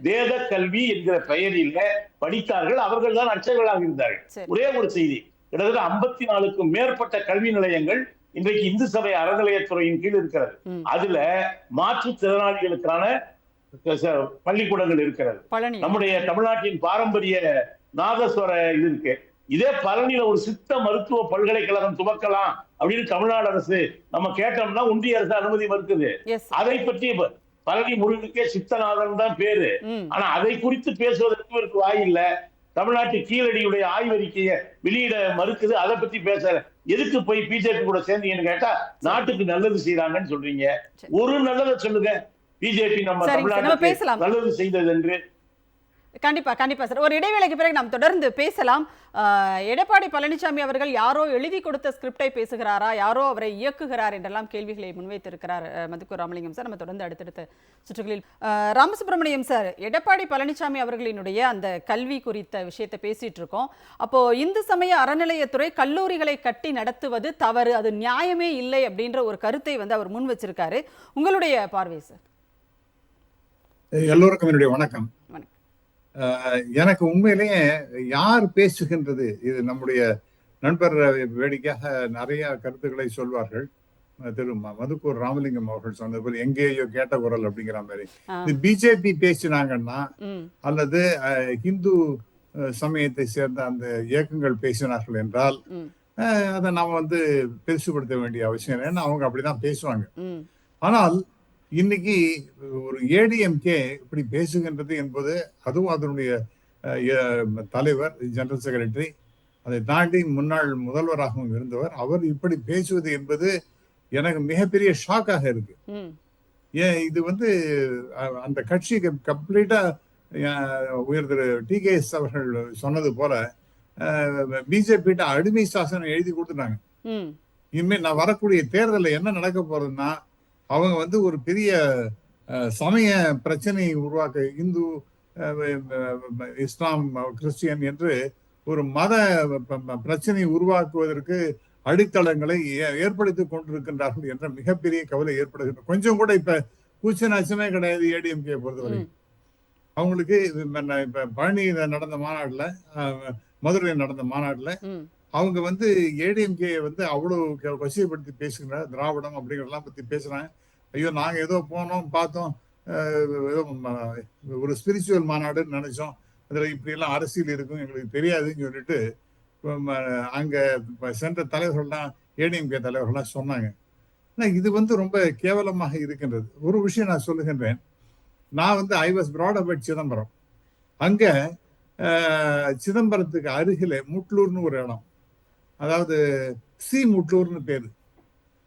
வேத கல்வி என்கிற பெயரில் படித்தார்கள், அவர்கள் தான் அர்ச்சகர்களாக இருந்தார்கள். ஒரே ஒரு செய்தி, கிட்டத்தட்ட 54க்கும் மேற்பட்ட கல்வி நிலையங்கள் இன்றைக்கு இந்து சபை அறநிலையத்துறையின் கீழ் இருக்கிறது. அதுல மாற்றுத்திறனாளிகளுக்கான பள்ளிக்கூடங்கள் இருக்கிறது. நம்முடைய தமிழ்நாட்டின் பாரம்பரிய நாதஸ்வர இது இருக்கு. இதே பழனியில ஒரு சித்த மருத்துவ பல்கலைக்கழகம் துவக்கலாம் அப்படின்னு தமிழ்நாடு அரசு நம்ம கேட்டோம்னா ஒன்றிய அரசு அனுமதி மறுக்குது. அதை பற்றி பழனி முருகனுக்கே சித்தநாதன் தான் பேரு, ஆனா அதை குறித்து பேசுவதற்கு இவருக்கு வாயில்ல. தமிழ்நாட்டு கீழடியுடைய ஆய்வறிக்கையை வெளியிட மறுக்குது, அதை பத்தி பேசல. எதுக்கு போய் பிஜேபி கூட சேர்ந்தீங்கன்னு கேட்டா நாட்டுக்கு நல்லது செய்யறாங்கன்னு சொல்றீங்க. ஒரு நல்லதை சொல்லுங்க, பிஜேபி நம்ம தமிழ்நாட்டுக்கு நல்லது செய்தது என்று. கண்டிப்பா சார், ஒரு இடைவேளைக்கு பிறகு நாம் தொடர்ந்து பேசலாம். எடப்பாடி பழனிசாமி அவர்கள் யாரோ எழுதி கொடுத்த ஸ்கிரிப்டை பேசுகிறாரா, யாரோ அவரை இயக்குகிறார் என்றெல்லாம் கேள்விகளை முன்வைத்திருக்கிறார் மதுக்கூர் ராமலிங்கம் சார். நம்ம தொடர்ந்து அடுத்தடுத்த சுற்றுகளில் ராமசுப்ரமணியம் சார், எடப்பாடி பழனிசாமி அவர்களினுடைய அந்த கல்வி குறித்த விஷயத்தை பேசிட்டு இருக்கோம். அப்போ இந்து சமய அறநிலையத்துறை கல்லூரிகளை கட்டி நடத்துவது தவறு, அது நியாயமே இல்லை அப்படின்ற ஒரு கருத்தை வந்து அவர் முன் வச்சிருக்காரு. உங்களுடைய பார்வை சார்? எல்லோருக்கும் என்னுடைய வணக்கம். எனக்கு உண்மையிலேயே யார் பேசுகின்றது, இது நம்முடைய நண்பர் வேடிக்கையாக நிறைய கருத்துக்களை சொல்வார்கள். திரு மதுக்கூர் ராமலிங்கம் அவர்கள் சொன்னது போல எங்கேயோ கேட்ட குரல் அப்படிங்கிற மாதிரி, இது பிஜேபி பேசினாங்கன்னா அல்லது இந்து சமயத்தை சேர்ந்த அந்த இயக்கங்கள் பேசினார்கள் என்றால் அதை நாம வந்து பெருசுபடுத்த வேண்டிய அவசியம் இல்லை, அவங்க அப்படிதான் பேசுவாங்க. ஆனால் இன்னைக்கு ஒரு ஏடிஎம்கே இப்படி பேசுகின்றது என்பது, அதுவும் அதனுடைய தலைவர் ஜெனரல் செக்ரட்டரி, அதை தாண்டி முன்னாள் முதல்வராகவும் இருந்தவர், அவர் இப்படி பேசுவது என்பது எனக்கு மிகப்பெரிய ஷாக்காக இருக்கு. ஏன் இது வந்து அந்த கட்சி கம்ப்ளீட்டா உயர் திரு டிகேஎஸ் அவர்கள் சொன்னது போல பிஜேபி அடிமை சாசனம் எழுதி கொடுத்துட்டாங்க. இனிமேல் நான் வரக்கூடிய தேர்தலில் என்ன நடக்க போறதுன்னா, அவங்க வந்து ஒரு பெரிய சமய பிரச்சனையை உருவாக்க, இந்து இஸ்லாம் கிறிஸ்டியன் என்று ஒரு மத பிரச்சனையை உருவாக்குவதற்கு அடித்தளங்களை ஏற்படுத்தி கொண்டிருக்கின்றார்கள் என்ற மிகப்பெரிய கவலை ஏற்படுகின்ற. கொஞ்சம் கூட இப்ப கூச்ச நச்சமே கிடையாது ஏடிஎம்கே பொறுத்தவரை. அவங்களுக்கு இப்ப பழனியில நடந்த மாநாடுல, மதுரையில் நடந்த மாநாடுல அவங்க வந்து ஏடிஎம்கே வந்து அவ்வளவு கொச்சைப்படுத்தி பேசுகிறார். திராவிடம் அப்படிங்கிறதெல்லாம் பத்தி பேசுறாங்க. ஐயோ நாங்க ஏதோ போனோம் பார்த்தோம், ஏதோ ஒரு ஸ்பிரிச்சுவல் மாநாடுன்னு நினைச்சோம், அதுல இப்படி எல்லாம் அரசியல் இருக்கும் எங்களுக்கு தெரியாதுன்னு சொல்லிட்டு அங்க சென்ற தலைவர்கள்லாம், ஏடிஎம்கே தலைவர்கள்லாம் சொன்னாங்க. இது வந்து ரொம்ப கேவலமாக இருக்கின்றது. ஒரு விஷயம் நான் சொல்லுகின்றேன். நான் வந்து I was brought up at Chidambaram. அங்க சிதம்பரத்துக்கு அருகில முட்லூர்னு ஒரு இடம், அதாவது சி முட்லூர்னு பேரு.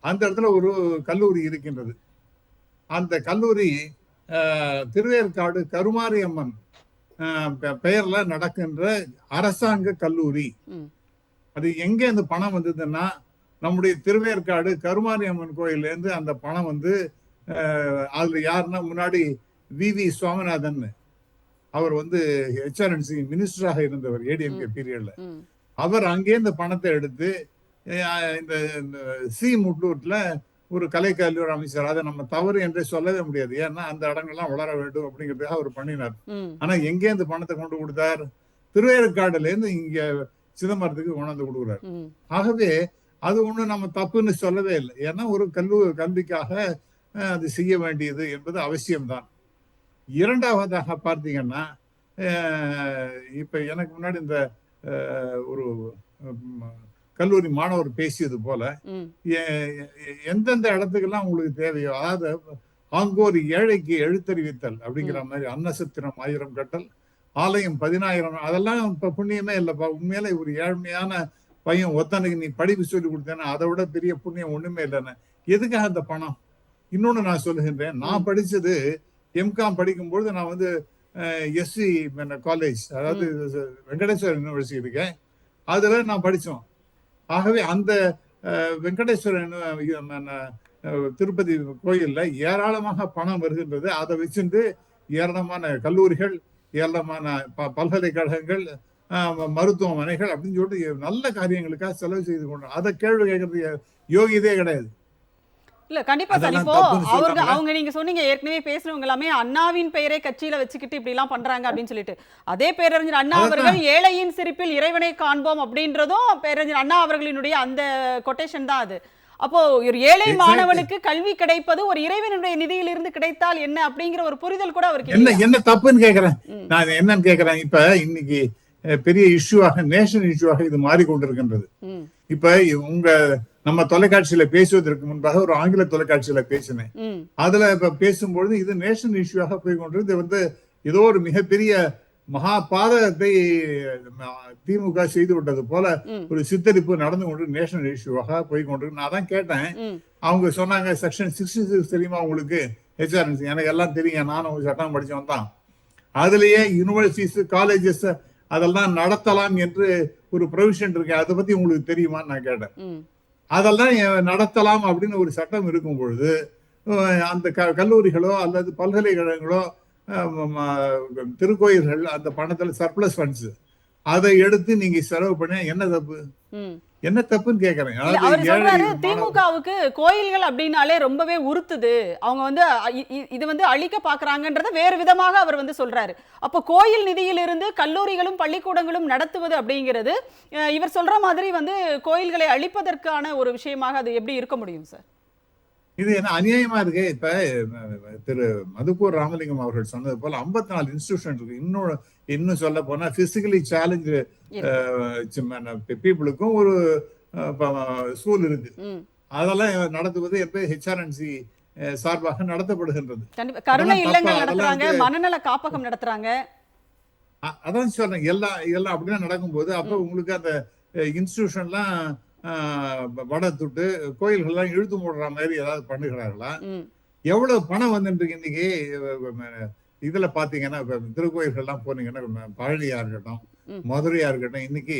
அந்த இடத்துல ஒரு கல்லூரி இருக்கின்றது. அந்த கல்லூரி திருவேற்காடு கருமாரியம்மன் பெயர்ல நடக்கின்ற அரசாங்க கல்லூரி. அது எங்க அந்த பணம் வந்ததுன்னா, நம்முடைய திருவேற்காடு கருமாரியம்மன் கோயில்ல இருந்து அந்த பணம் வந்து, அதுல யாருன்னா முன்னாடி வி சுவாமிநாதன், அவர் வந்து ஹெச்ஆர்என்சி மினிஸ்டராக இருந்தவர் ஏடிஎம்கே பீரியட்ல. அவர் அங்கே இந்த பணத்தை எடுத்து இந்த சி முட்லூர்ல ஒரு கலை கல்லூரி அமைச்சர். அதை நம்ம தவறு என்றே சொல்லவே முடியாது, ஏன்னா அந்த இடங்கள்லாம் வளர வேண்டும் அப்படிங்கிறதுக்காக அவர் பண்ணினார். ஆனா எங்கே இந்த பணத்தை கொண்டு கொடுத்தார்? திருவேற்காடுல இருந்து இங்க சிதம்பரத்துக்கு கொண்டாந்து கொடுக்குறாரு. ஆகவே அது ஒண்ணு நம்ம தப்புன்னு சொல்லவே இல்லை, ஏன்னா ஒரு கல்விக்காக அது செய்ய வேண்டியது என்பது அவசியம்தான். இரண்டாவதாக பார்த்தீங்கன்னா, இப்ப எனக்கு முன்னாடி இந்த ஒரு கல்லூரி மாணவர் பேசியது போல, எந்தெந்த இடத்துக்கெல்லாம் உங்களுக்கு தேவையோ, அதாவது ஆங்கோர் ஏழைக்கு எழுத்தறிவித்தல் அப்படிங்கிற மாதிரி, அன்னசத்திரம் 1000 கட்டல், ஆலயம் 10000, அதெல்லாம் இப்ப புண்ணியமே இல்லப்பா. உண்மையில ஒரு ஏழ்மையான பையன் ஒத்தனுக்கு நீ படிப்பு சொல்லி கொடுத்தேன்னா அதை விட பெரிய புண்ணியம் ஒண்ணுமே இல்லைன்னு. எதுக்காக அந்த பணம்? இன்னொன்னு நான் சொல்லுகின்றேன். நான் படிச்சது எம்காம் படிக்கும்பொழுது நான் வந்து எஸ்சி காலேஜ், அதாவது வெங்கடேஸ்வர யூனிவர்சிட்டி இருக்கேன், அதுல நான் படித்தோம். ஆகவே அந்த வெங்கடேஸ்வர திருப்பதி கோயில்ல ஏராளமாக பணம் வருகின்றது. அதை வச்சுட்டு ஏராளமான கல்லூரிகள், ஏராளமான பல்கலைக்கழகங்கள், மருத்துவமனைகள் அப்படின்னு சொல்லிட்டு நல்ல காரியங்களுக்காக செலவு செய்து கொண்டு அதை கேள்வி கேட்கறது யோகியதே கிடையாது. இல்ல கண்டிப்பா சார். இப்போ அவங்க நீங்க சொன்னீங்க ஏற்கனவே பேசுறவங்க எல்லாமே அண்ணாவின் பெயரை கட்சியில வச்சுக்கிட்டு இப்படி எல்லாம் பண்றாங்க அப்படின்னு சொல்லிட்டு, அதே பேரறிஞர் அண்ணா அவர்கள் ஏழையின் சிரிப்பில் இறைவனை காண்போம் அப்படின்றதும் பேரறிஞர் அண்ணா அவர்களினுடைய அந்த கொட்டேஷன் தான் அது. அப்போ ஒரு ஏழை மாணவனுக்கு கல்வி கிடைப்பது ஒரு இறைவனுடைய நிதியில் இருந்து கிடைத்தால் என்ன அப்படிங்கிற ஒரு புரிதல் கூட அவருக்கு என்ன தப்புன்னு கேக்குறேன். நான் என்னன்னு கேக்குறேன், இப்ப இன்னைக்கு பெரிய இஷ்யூவாக, நேஷனல் இஷ்யூவாக இது மாறிக்கொண்டிருக்கின்றது. இப்ப நம்ம தொலைக்காட்சியில பேசுவதற்கு முன்பாக ஒரு ஆங்கில தொலைக்காட்சியில பேசினேன். அதுல இப்ப பேசும்பொழுது இது நேஷனல் இஷ்யூவாக போய் கொண்டிருக்கு. இது வந்து ஏதோ ஒரு மிகப்பெரிய மகா பாதகத்தை திமுக செய்து விட்டது போல ஒரு சித்தரிப்பு நடந்து கொண்டு நேஷனல் இஷ்யூவாக போய் கொண்டிருக்கு. நான் தான் கேட்டேன், அவங்க சொன்னாங்க செக்ஷன் 66 தெரியுமா உங்களுக்கு? ஹெச்ஆர்என்சி எனக்கு எல்லாம் தெரியும், நானும் சட்டம் படிச்சவன் தான். அதுலயே யூனிவர்சிட்டிஸ், காலேஜஸ் அதெல்லாம் நடத்தலாம் என்று ஒரு ப்ரொவிஷன் இருக்கு, அதை பத்தி உங்களுக்கு தெரியுமான்னு நான் கேட்டேன். அதெல்லாம் நடத்தலாம் அப்படின்னு ஒரு சட்டம் இருக்கும் பொழுது அந்த கல்லூரிகளோ அல்லது பல்கலைக்கழகங்களோ திருக்கோயில்கள் அந்த பணத்துல சர்ப்ளஸ் ஃபண்ட்ஸ் அதை எடுத்து நீங்க செலவு பண்ண என்ன தப்பு? என்ன தப்புன்னு கேக்குறேன். அவர் சொல்றாரு திமுகவுக்கு கோயில்கள் அப்படின்னாலே ரொம்பவே உறுத்துது, அவங்க வந்து இது வந்து அழிக்க பாக்குறாங்கன்றத வேறு விதமாக அவர் வந்து சொல்றாரு. அப்போ கோயில் நிதியிலிருந்து கல்லூரிகளும் பள்ளிக்கூடங்களும் நடத்துவது அப்படிங்கிறது இவர் சொல்ற மாதிரி வந்து கோயில்களை அழிப்பதற்கான ஒரு விஷயமாக அது எப்படி இருக்க முடியும் சார்? இது என்ன அநியாயமா இருக்கு. இப்ப திரு மதுக்கூர் ராமலிங்கம் அவர்கள் சொன்னது போல 54 இன்ஸ்டிடியூஷன் இருக்கு. இன்னும் சொல்ல போனா பிசிக்கலி சேலஞ்சு பீப்புளுக்கும் ஒரு ஸ்கூல் இருக்கு. அதெல்லாம் நடத்துவது எப்ப ஹெச்ஆர்என்சி சார்பாக நடத்தப்படுகின்றது. கருணை இல்லங்கள் நடத்துறாங்க, மனநல காப்பகம் நடத்துறாங்க. அதான் சொல்றேன், எல்லாம் அப்படிதான் நடக்கும்போது அப்ப உங்களுக்கு அந்த இன்ஸ்டிடியூஷன்லாம் வடத்துட்டு கோயில்கள்லாம் இழுத்து மூடுற மாதிரி ஏதாவது பண்ணுகிறார்களா? எவ்வளவு பணம் வந்துட்டு இன்னைக்கு இதுல பாத்தீங்கன்னா, திருக்கோயில்கள்லாம் போனீங்கன்னா, பழனியா இருக்கட்டும், மதுரையா இருக்கட்டும், இன்னைக்கு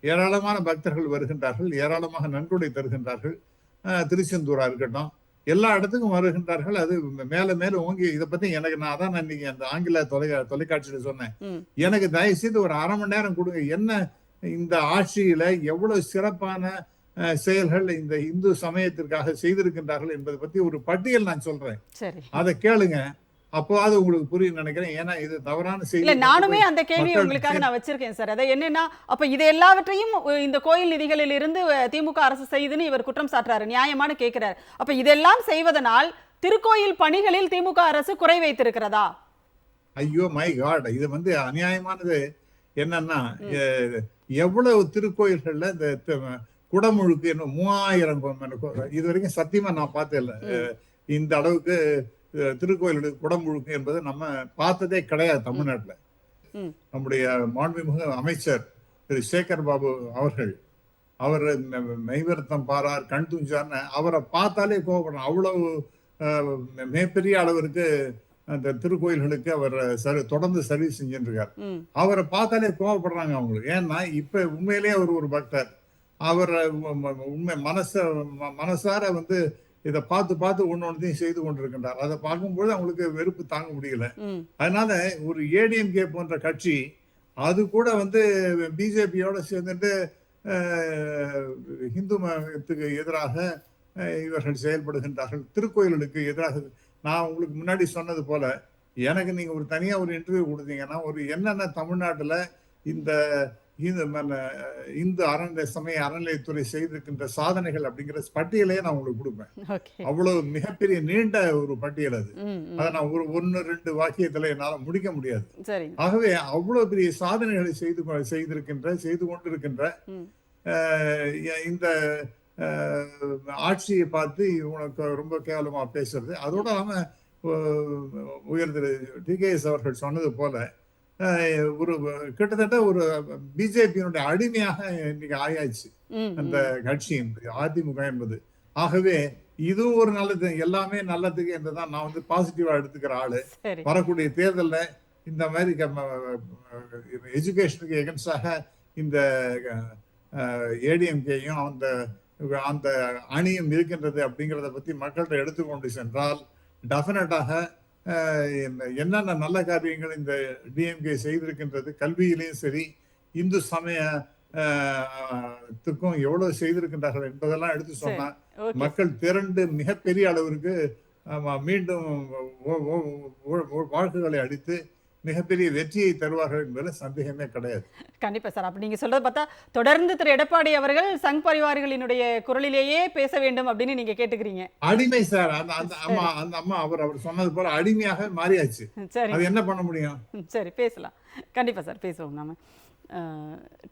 ஏராளமான பக்தர்கள் வருகின்றார்கள், ஏராளமாக நன்கொடை தருகின்றார்கள். திருச்செந்தூரா இருக்கட்டும், எல்லா இடத்துக்கும் வருகின்றார்கள். அது மேல மேல ஓங்கி இதை பத்தி எனக்கு நான் இன்னைக்கு அந்த ஆங்கில தொலைக்காட்சியில சொன்னேன், எனக்கு தயவு செய்து ஒரு 1/2 மணி நேரம் கொடுங்க. என்ன இந்த ஆட்சியில எவ்வளவு சிறப்பான செயல்கள் இந்த இந்து சமயத்திற்காக செய்திருக்கின்றார்கள் என்பதை பத்தி ஒரு பட்டியல் நான் சொல்றேன், அதை கேளுங்க. அப்போது உங்களுக்கு புரியும் நினைக்கிறேன். ஏன்னா இது தவறான செய்தி. இல்ல நானுமே அந்த கேள்வி உங்களுக்காக நான் வச்சிருக்கேன் சார். அதை என்னன்னா, அப்ப இது எல்லாவற்றையும் இந்த கோயில் நிதிகளில் இருந்து திமுக அரசு செய்துன்னு இவர் குற்றம் சாட்டுறாரு, நியாயமான கேட்கிறார். அப்ப இதெல்லாம் செய்வதனால் திருக்கோயில் பணிகளில் திமுக அரசு குறை வைத்திருக்கிறதா? ஐயோ மை காட், இது வந்து அநியாயமானது. என்னன்னா எவ்வளவு திருக்கோயில்கள்ல இந்த குடமுழுக்கு என்ன 3000 இது வரைக்கும் சத்தியமா நான் பார்த்தேன். இந்த அளவுக்கு திருக்கோயிலுடைய குடமுழுக்கு என்பது நம்ம பார்த்ததே கிடையாது தமிழ்நாட்டில். நம்முடைய மாண்புமிகு அமைச்சர் திரு சேகர் பாபு அவர்கள், அவர் மெய்வருத்தம் பாரார் கண் துஞ்சார்னு அவரை பார்த்தாலே கோபப்படுறான். அவ்வளவு மிகப்பெரிய அளவிற்கு அந்த திருக்கோயில்களுக்கு அவர் தொடர்ந்து சர்வீஸ் செஞ்சுட்டு இருக்கார். அவரை பார்த்தாலே கோபப்படுறாங்க அவங்களுக்கு. ஏன்னா இப்ப உண்மையிலேயே அவர் ஒரு பக்தர். அவர் உண்மை மனசார வந்து இதை பார்த்து பார்த்து ஒன்னொன்னையும் செய்து கொண்டிருக்கின்றார். அதை பார்க்கும்போது அவங்களுக்கு வெறுப்பு தாங்க முடியல. அதனால ஒரு ஏடிஎம்கே போன்ற கட்சி அது கூட வந்து பிஜேபியோட சேர்ந்துட்டு இந்து மதத்துக்கு எதிராக இவர்கள் செயல்படுகின்றார்கள், திருக்கோயில்களுக்கு எதிராக. நான் உங்களுக்கு முன்னாடி சொன்னது போல, எனக்கு நீங்க ஒரு தனியா ஒரு இன்டர்வியூ கொடுத்தீங்கன்னா ஒரு என்னென்ன தமிழ்நாட்டுல இந்த இந்து சமய அறநிலையத்துறை செய்திருக்கின்ற சாதனைகள் அப்படிங்கிற பட்டியலையே நான் உங்களுக்கு கொடுப்பேன். அவ்வளவு மிகப்பெரிய நீண்ட ஒரு பட்டியல் அது. அதை நான் ஒரு 1-2 வாக்கியத்துல என்னால முடிக்க முடியாது. ஆகவே அவ்வளவு பெரிய சாதனைகளை செய்து கொண்டிருக்கின்ற இந்த ஆட்சியை பார்த்து இவனுக்கு ரொம்ப கேவலமா பேசுறது. அதோட நாம உயர்திரு டிகேஎஸ் அவர்கள் சொன்னது போல ஒரு கிட்டத்தட்ட ஒரு பிஜேபியினுடைய அடிமையாக இன்னைக்கு ஆயாச்சு அந்த கட்சி அதிமுக என்பது. ஆகவே இது ஒரு நல்லது, எல்லாமே நல்லதுக்கு என்றுதான் நான் வந்து பாசிட்டிவா எடுத்துக்கிற ஆளு. வரக்கூடிய தேர்தல்ல இந்த மாதிரி எஜுகேஷனுக்கு எகன்ஸ்டாக இந்த ஏடிஎம்கேயும் அந்த அணியும் இருக்கின்றது அப்படிங்கிறத பத்தி மக்கள்கிட்ட எடுத்துக்கொண்டு சென்றால் டெஃபினட்டாக என்னென்ன நல்ல காரியங்கள் இந்த டிஎம்கே செய்திருக்கின்றது, கல்வியிலையும் சரி இந்து சமயத்துக்கும் எவ்வளவு செய்திருக்கின்றார்கள் என்பதெல்லாம் எடுத்து சொன்னா மக்கள் திரண்டு மிகப்பெரிய அளவிற்கு மீண்டும் வாக்குகளை அளித்து மிகப்பெரிய வெற்றியை தருவார்கள் என்பது சந்தேகமே கிடையாது. கண்டிப்பா சார். அப்ப நீங்க சொல்றது பார்த்தா தொடர்ந்து திரு எடப்பாடி அவர்கள் சங் பரிவார்களினுடைய குரலிலேயே பேச வேண்டும் அப்படின்னு நீங்க கேட்டுக்கிறீங்க. அடிமை சார், அந்த அம்மா அவர் சொன்னது போல அடிமையாக மாறியாச்சு. அது என்ன பண்ண முடியும்? சரி, பேசலாம். கண்டிப்பா சார், பேசுவோம் நாம.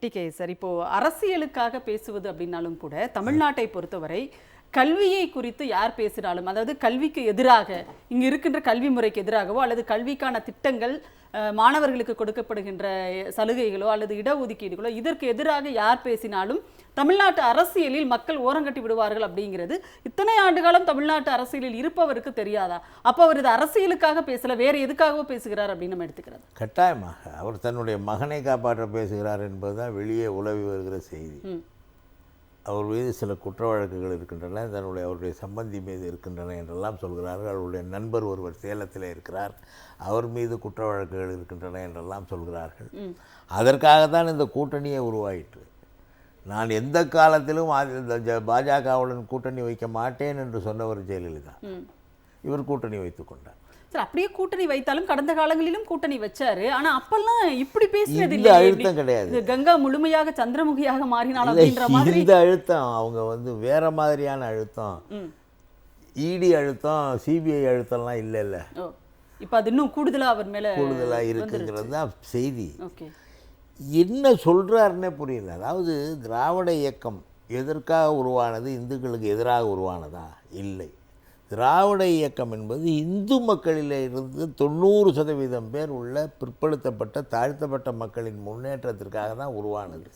டிகே சார், இப்போ அரசியலுக்காக பேசுவது அப்படின்னாலும் கூட தமிழ்நாட்டை பொறுத்தவரை கல்வியை குறித்து யார் பேசினாலும், அதாவது கல்விக்கு எதிராக, இங்கு இருக்கின்ற கல்வி முறைக்கு எதிராகவோ அல்லது கல்விக்கான திட்டங்கள், மாணவர்களுக்கு கொடுக்கப்படுகின்ற சலுகைகளோ அல்லது இடஒதுக்கீடுகளோ இதற்கு எதிராக யார் பேசினாலும் தமிழ்நாட்டு அரசியலில் மக்கள் ஓரங்கட்டி விடுவார்கள் அப்படிங்கிறது இத்தனை ஆண்டு காலம் தமிழ்நாட்டு அரசியலில் இருப்பவருக்கு தெரியாதா? அப்போ அவர் இது அரசியலுக்காக பேசல, வேற எதுக்காகவோ பேசுகிறார் அப்படின்னு நம்ம எடுத்துக்கிறது. கட்டாயமாக அவர் தன்னுடைய மகனை காப்பாற்ற பேசுகிறார் என்பதுதான் வெளியே உலவி வருகிற செய்தி. அவர் மீது சில குற்ற வழக்குகள் இருக்கின்றன, அவருடைய சம்பந்தி மீது இருக்கின்றன என்றெல்லாம் சொல்கிறார்கள். அவருடைய நண்பர் ஒருவர் சேலத்தில் இருக்கிறார், அவர் மீது குற்ற வழக்குகள் இருக்கின்றன என்றெல்லாம் சொல்கிறார்கள். அதற்காகத்தான் இந்த கூட்டணியை உருவாயிற்று. நான் எந்த காலத்திலும் பாஜகவுடன் கூட்டணி வைக்க மாட்டேன் என்று சொன்னவர் ஜெயலலிதா. இவர் கூட்டணி வைத்துக் கொண்டார். சார், அப்படியே கூட்டணி வைத்தாலும் கடந்த காலங்களிலும் கூட்டணி வச்சாரு. ஆனா அப்பெல்லாம் இப்படி பேசினது இல்லை, அழுத்தம் கிடையாது. கங்கா முழுமையாக சந்திரமுகியாக மாறினாலும் அப்படின்ற மாதிரி இந்த அழுத்தம் அவங்க வந்து வேற மாதிரியான அழுத்தம், இடி அழுத்தம், சிபிஐ அழுத்தம்லாம் இல்லை. இல்லை, இப்போ அது இன்னும் கூடுதலாக அவர் மேலே கூடுதலாக இருக்குங்கிறது தான் செய்தி. என்ன சொல்கிறாருன்னே புரியல. அதாவது திராவிட இயக்கம் எதற்காக உருவானது? இந்துக்களுக்கு எதிராக உருவானதா? இல்லை. திராவிட இயக்கம் என்பது இந்து மக்களில் இருந்து 90% பேர் உள்ள பிற்படுத்தப்பட்ட தாழ்த்தப்பட்ட மக்களின் முன்னேற்றத்திற்காக தான் உருவானது.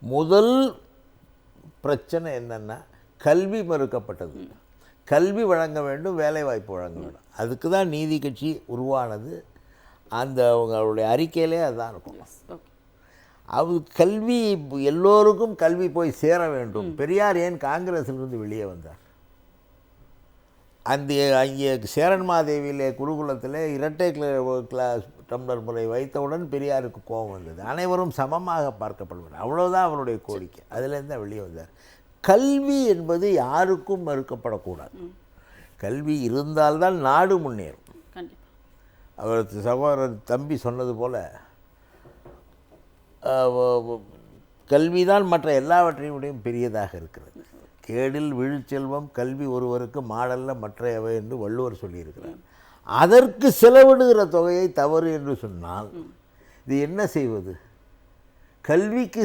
முதல் பிரச்சனை என்னென்னா கல்வி மறுக்கப்பட்டது. கல்வி வழங்க வேண்டும், வேலைவாய்ப்பு வழங்க வேண்டும். அதுக்கு தான் நீதி கட்சி உருவானது. அவங்களுடைய அறிக்கையிலே அதுதான் இருக்கும். கல்வி, எல்லோருக்கும் கல்வி போய் சேர வேண்டும். பெரியார் ஏன் காங்கிரஸிலிருந்து வெளியே வந்தார்? அங்கே சேரன்மாதேவியிலே குருகுலத்தில் இரட்டை கிளாஸ் டம்ளர் முறை வைத்தவுடன் பெரியாருக்கு கோபம் வந்தது. அனைவரும் சமமாக பார்க்கப்படுவார், அவ்வளோதான் அவருடைய கோரிக்கை. அதுலேருந்து வெளியே வந்தார். கல்வி என்பது யாருக்கும் மறுக்கப்படக்கூடாது. கல்வி இருந்தால்தான் நாடு முன்னேறும். அவர் சகோதரர் தம்பி சொன்னது போல் கல்விதான் மற்ற எல்லாவற்றையும் பெரியதாக இருக்கிறது. கேடில் விழுச்செல்வம் கல்வி ஒருவருக்கு மாடல்ல மற்றையவை என்று வள்ளுவர் சொல்லியிருக்கிறார். அதற்கு செலவிடுகிற தொகையை தவறு என்று சொன்னால் இது என்ன செய்வது? கல்விக்கு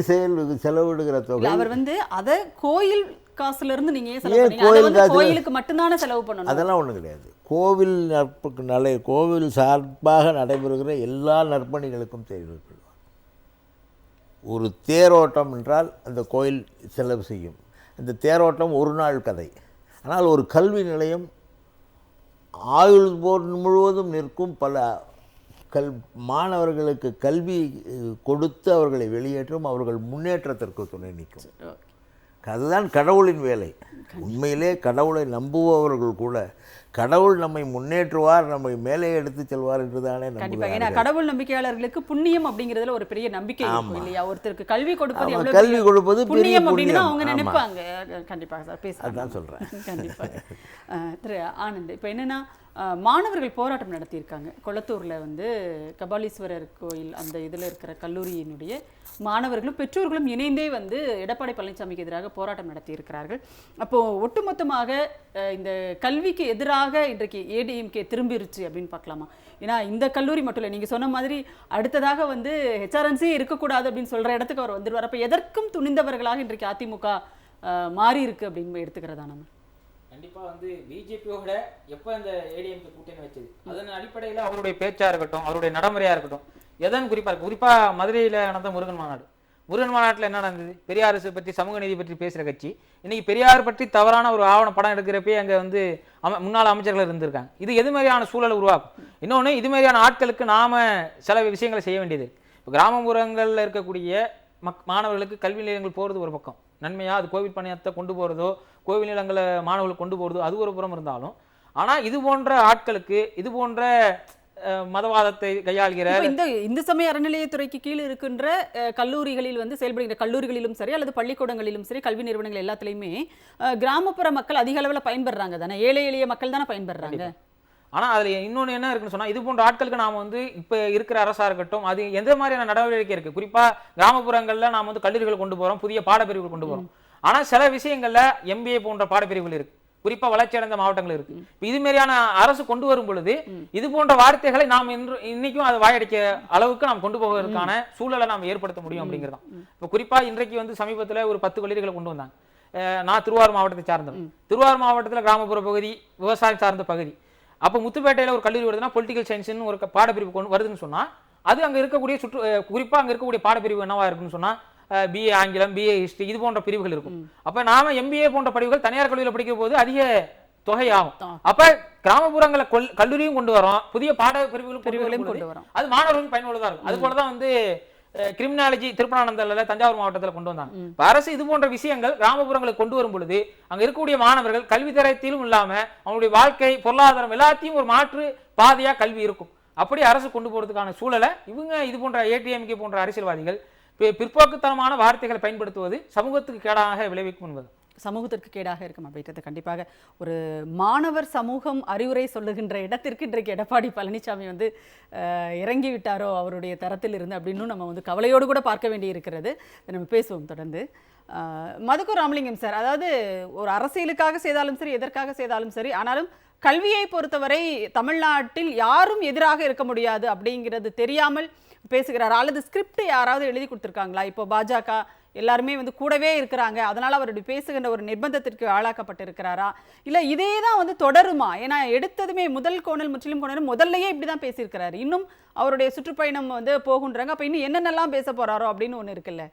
செலவிடுகிற தொகை அவர் அதை கோயில் காசுல இருந்து நீங்க ஏன் செலவு பண்ணீங்க? கோயிலுக்கு மட்டும்தானே செலவு பண்ணணும்? அதெல்லாம் ஒன்றும் கிடையாது. கோவில் கோவில் சார்பாக நடைபெறுகிற எல்லா நற்பணிகளுக்கும் செய்திருக்கிறார். ஒரு தேரோட்டம் என்றால் அந்த கோயில் செலவு செய்யும். இந்த தேரோட்டம் ஒரு நாள் கதை. ஆனால் ஒரு கல்வி நிலையம் ஆயுள் முழுவதும் நிற்கும். பல மாணவர்களுக்கு கல்வி கொடுத்து அவர்களை வெளியேற்றும், அவர்கள் முன்னேற்றத்திற்கு துணை நிற்கும். அதுதான் கடவுளின் வேலை. உண்மையிலே கடவுளை நம்புபவர்கள் கூட கடவுள் நம்மை முன்னேற்றுவார், நம்மை மேலே எடுத்து செல்வார் என்றுதானே கண்டிப்பாக. ஏன்னா கடவுள் நம்பிக்கையாளர்களுக்கு புண்ணியம் அப்படிங்கிறதுல ஒரு பெரிய நம்பிக்கை இருக்கும் இல்லையா? ஒருத்தருக்கு கல்வி கொடுப்பது கல்வி கொடுப்பது புண்ணியம் அப்படின்னு அவங்க நினைப்பாங்க. கண்டிப்பாக சார் பேச அதான் சொல்றேன். கண்டிப்பாக. திரு ஆனந்த், இப்போ என்னன்னா மாணவர்கள் போராட்டம் நடத்தியிருக்காங்க கொளத்தூரில் கபாலீஸ்வரர் கோயில் அந்த இதில் இருக்கிற கல்லூரியினுடைய மாணவர்களும் பெற்றோர்களும் இணைந்தே எடப்பாடி பழனிசாமிக்கு எதிராக போராட்டம் நடத்தியிருக்கிறார்கள். அப்போது ஒட்டுமொத்தமாக இந்த கல்விக்கு எதிராக இன்றைக்கு ஏடிஎம்கே திரும்பிருச்சு அப்படின்னு பார்க்கலாமா? ஏன்னா இந்த கல்லூரி மட்டும் இல்லை, நீங்கள் சொன்ன மாதிரி அடுத்ததாக ஹெச்ஆர்என்சியே இருக்கக்கூடாது அப்படின்னு சொல்கிற இடத்துக்கு அவர் வந்துடுவார். அப்போ எதற்கும் துணிந்தவர்களாக இன்றைக்கு அதிமுக மாறி இருக்கு அப்படின்னு எடுத்துக்கிறதா நம்ம? கண்டிப்பாக பிஜேபியோட எப்போ இந்த ஏடிஎம்கே கூட்டணி வச்சது அதன் அடிப்படையில் அவருடைய பேச்சாக இருக்கட்டும், அவருடைய நடைமுறையாக இருக்கட்டும், எதன் குறிப்பாக மதுரையில் நடந்த முருகன் மாநாட்டில் என்ன நடந்தது? பெரியார் பற்றி சமூக நீதி பற்றி பேசுகிற கட்சி இன்னைக்கு பெரியார் பற்றி தவறான ஒரு ஆவண படம் எடுக்கிறப்பே அங்கே முன்னாள் அமைச்சர்கள் இருந்திருக்காங்க. இது எது மாதிரியான சூழலை உருவாக்கும்? இன்னொன்று, இது மாதிரியான ஆட்களுக்கு நாம் சில விஷயங்களை செய்ய வேண்டியது. இப்போ கிராமப்புறங்களில் இருக்கக்கூடிய மாணவர்களுக்கு கல்வி நிலையங்கள் போகிறது ஒரு பக்கம் நன்மையாக, அது கோவில் பணியத்தை கொண்டு போகிறதோ கோவில் நிலங்களை மாணவர்கள் கொண்டு போகிறதோ அது ஒரு புறம் இருந்தாலும், ஆனால் இது போன்ற ஆட்களுக்கு இது போன்ற மதவாதத்தை கையாள்கிற இந்த இந்து சமய அறநிலையத்துறைக்கு கீழ் இருக்கின்ற கல்லூரிகளில் செயல்படுகின்ற கல்லூரிகளிலும் சரி அல்லது பள்ளிக்கூடங்களிலும் சரி கல்வி நிறுவனங்கள் எல்லாத்துலேயுமே கிராமப்புற மக்கள் அதிக அளவில் பயன்படுறாங்க தானே, ஏழை எளிய மக்கள் தானே பயன்படுறாங்க. ஆனால் அதில் இன்னொன்று என்ன இருக்குன்னு சொன்னால், இது போன்ற ஆட்களுக்கு நாம் இப்போ இருக்கிற அரசாக இருக்கட்டும் அது எந்த மாதிரியான நடவடிக்கை இருக்குது? குறிப்பாக கிராமப்புறங்களில் நாம் கல்லூரிகள் கொண்டு போகிறோம், புதிய பாடப்பிரிவுகள் கொண்டு போகிறோம். ஆனால் சில விஷயங்களில் எம்பிஏ போன்ற பாடப்பிரிவுகள் இருக்குது, குறிப்பாக வளர்ச்சி அடைந்த மாவட்டங்கள் இருக்கு. இப்போ இது மாதிரியான அரசு கொண்டு வரும் பொழுது இது போன்ற வார்த்தைகளை நாம் இன்னைக்கும் அதை வாயடிக்க அளவுக்கு நாம் கொண்டு போவதற்கான சூழலை நாம் ஏற்படுத்த முடியும் அப்படிங்கிறதான். இப்போ குறிப்பாக இன்றைக்கு சமீபத்தில் ஒரு 10 கல்லூரிகளை கொண்டு வந்தாங்க. நான் திருவாரூர் மாவட்டத்தை சார்ந்தவன். திருவாரூர் மாவட்டத்தில் கிராமப்புற பகுதி, விவசாயம் சார்ந்த பகுதி. அப்போ முத்துப்பேட்டையில் ஒரு கல்லூரி வருதுன்னா பொலிட்டிக்கல் சயின்ஸ்னு ஒரு பாடப்பிரிவு கொண்டு வருதுன்னு சொன்னால், அது அங்கே இருக்கக்கூடிய குறிப்பாக அங்கே இருக்கக்கூடிய பாடப்பிரிவு என்னவா இருக்குன்னு சொன்னால் பிஏ ஆங்கிலம், பிஏ ஹிஸ்ட்ரி இது போன்ற பிரிவுகள் இருக்கும். அப்போ நாம எம்பிஏ போன்ற படிவுகள் தனியார் கல்லூரியில் படிக்கும் போது அதிக தொகை ஆகும். அப்போ கிராமப்புறங்களை கல்லூரியும் கொண்டு வரோம், புதிய பிரிவுகளையும் கொண்டு வரோம், அது மாணவர்களுக்கு பயனுள்ளதாக இருக்கும். அது போல தான் கிரிமினாலஜி திருப்பனானந்தத்தில் தஞ்சாவூர் மாவட்டத்தில் கொண்டு வந்தாங்க. அரசு இது போன்ற விஷயங்கள் கிராமப்புறங்களுக்கு கொண்டு வரும் பொழுது அங்க இருக்கக்கூடிய மாணவர்கள் கல்வி தரத்திலும் இல்லாம அவங்களுடைய வாழ்க்கை பொருளாதாரம் எல்லாத்தையும் ஒரு மாற்று பாதையா கல்வி இருக்கும். அப்படி அரசு கொண்டு போறதுக்கான சூழலை இது போன்ற ஏடிஎம்கே போன்ற அரசியல்வாதிகள் பிற்போக்குத்தனமான வார்த்தைகளை பயன்படுத்துவது சமூகத்துக்கு கேடாக விளைவிக்கும் என்பது சமூகத்திற்கு கேடாக இருக்கும் அப்படின்றது கண்டிப்பாக. ஒரு மாணவர் சமூகம் அறிவுரை சொல்லுகின்ற இடத்திற்கு இன்றைக்கு எடப்பாடி பழனிசாமி இறங்கி விட்டாரோ அவருடைய தரத்தில் இருந்து அப்படின்னு நம்ம கவலையோடு கூட பார்க்க வேண்டி இருக்கிறது. நம்ம பேசுவோம் தொடர்ந்து. மதுக்கூர் ராமலிங்கம் சார், அதாவது ஒரு அரசியலுக்காக செய்தாலும் சரி எதற்காக செய்தாலும் சரி, ஆனாலும் கல்வியை பொறுத்தவரை தமிழ்நாட்டில் யாரும் எதிராக இருக்க முடியாது அப்படிங்கிறது தெரியாமல் பேசுகிறாரா, அல்லது ஸ்கிரிப்ட் யாராவது எழுதி கொடுத்துருக்காங்களா? இப்போ பாஜக எல்லாருமே கூடவே இருக்கிறாங்க, அதனால அவருடைய பேசுகின்ற ஒரு நிர்பந்தத்திற்கு ஆளாக்கப்பட்டு இருக்கிறாரா, இல்லை இதே தான் தொடருமா? ஏன்னா எடுத்ததுமே முதல் கோணல் முற்றிலும் கோணல் முதல்லையே இப்படிதான் பேசியிருக்கிறாரு. இன்னும் அவருடைய சுற்றுப்பயணம் போகுன்றாங்க. அப்ப இன்னும் என்னென்னலாம் பேச போறாரோ அப்படின்னு ஒண்ணு இருக்குல்ல.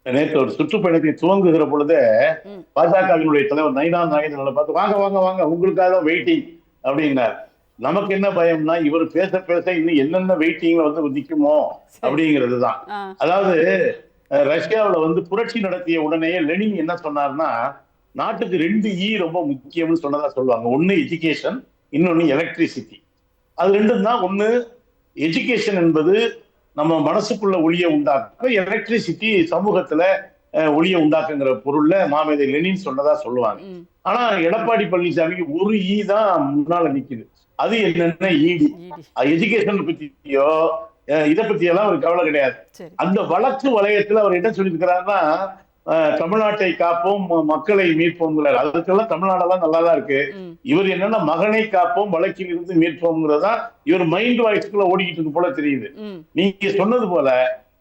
நேற்று ஒரு சுற்றுப்பயணத்தை துவங்குகிற பொழுது பாஜகவினுடைய தலைவர் நயினா நாகேந்திரனை பார்த்து வாங்க வாங்க வாங்க உங்களுக்காக வெயிட்டிங் அப்படின்னார். நமக்கு என்ன பயம்னா இவர் பேச பேச இன்னும் என்னென்ன வெயிட்டிங்ல நிக்குமோ அப்படிங்கிறது தான். அதாவது ரஷ்யாவில் புரட்சி நடத்திய உடனே லெனின் என்ன சொன்னார்னா, நாட்டுக்கு 2 E ரொம்ப முக்கியம்னு சொன்னதா சொல்லுவாங்க. ஒன்னு எஜுகேஷன், இன்னொன்னு எலக்ட்ரிசிட்டி. அது ரெண்டும் தான். ஒன்னு எஜுகேஷன் என்பது நம்ம மனசுக்குள்ள ஒளிய உண்டாக்க, எலக்ட்ரிசிட்டி சமூகத்துல ஒளியை உண்டாக்குங்கிற பொருள்ல மாமேதை லெனின் சொன்னதா சொல்லுவாங்க. ஆனா எடப்பாடி பழனிசாமிக்கு ஒரு ஈ தான் முன்னால நிக்குது. அது என்னன்னா ஈடி. எஜுகேஷன் பத்தியோ இதை பத்தி எல்லாம் ஒரு கவலை கிடையாது. அந்த வழக்கு வளையத்துல அவர் என்ன சொல்லியிருக்கிறாருன்னா, தமிழ்நாட்டை காப்போம் மக்களை மீட்போங்கிறார். அதுக்கெல்லாம் தமிழ்நாடெல்லாம் நல்லாதான் இருக்கு. இவர் என்னன்னா மகனை காப்போம் வழக்கில் இருந்து மீட்போங்கிறதா இவர் மைண்ட் வாய்ஸ்க்குள்ள ஓடிக்கிட்டு இருக்கு போல தெரியுது. நீங்க சொன்னது போல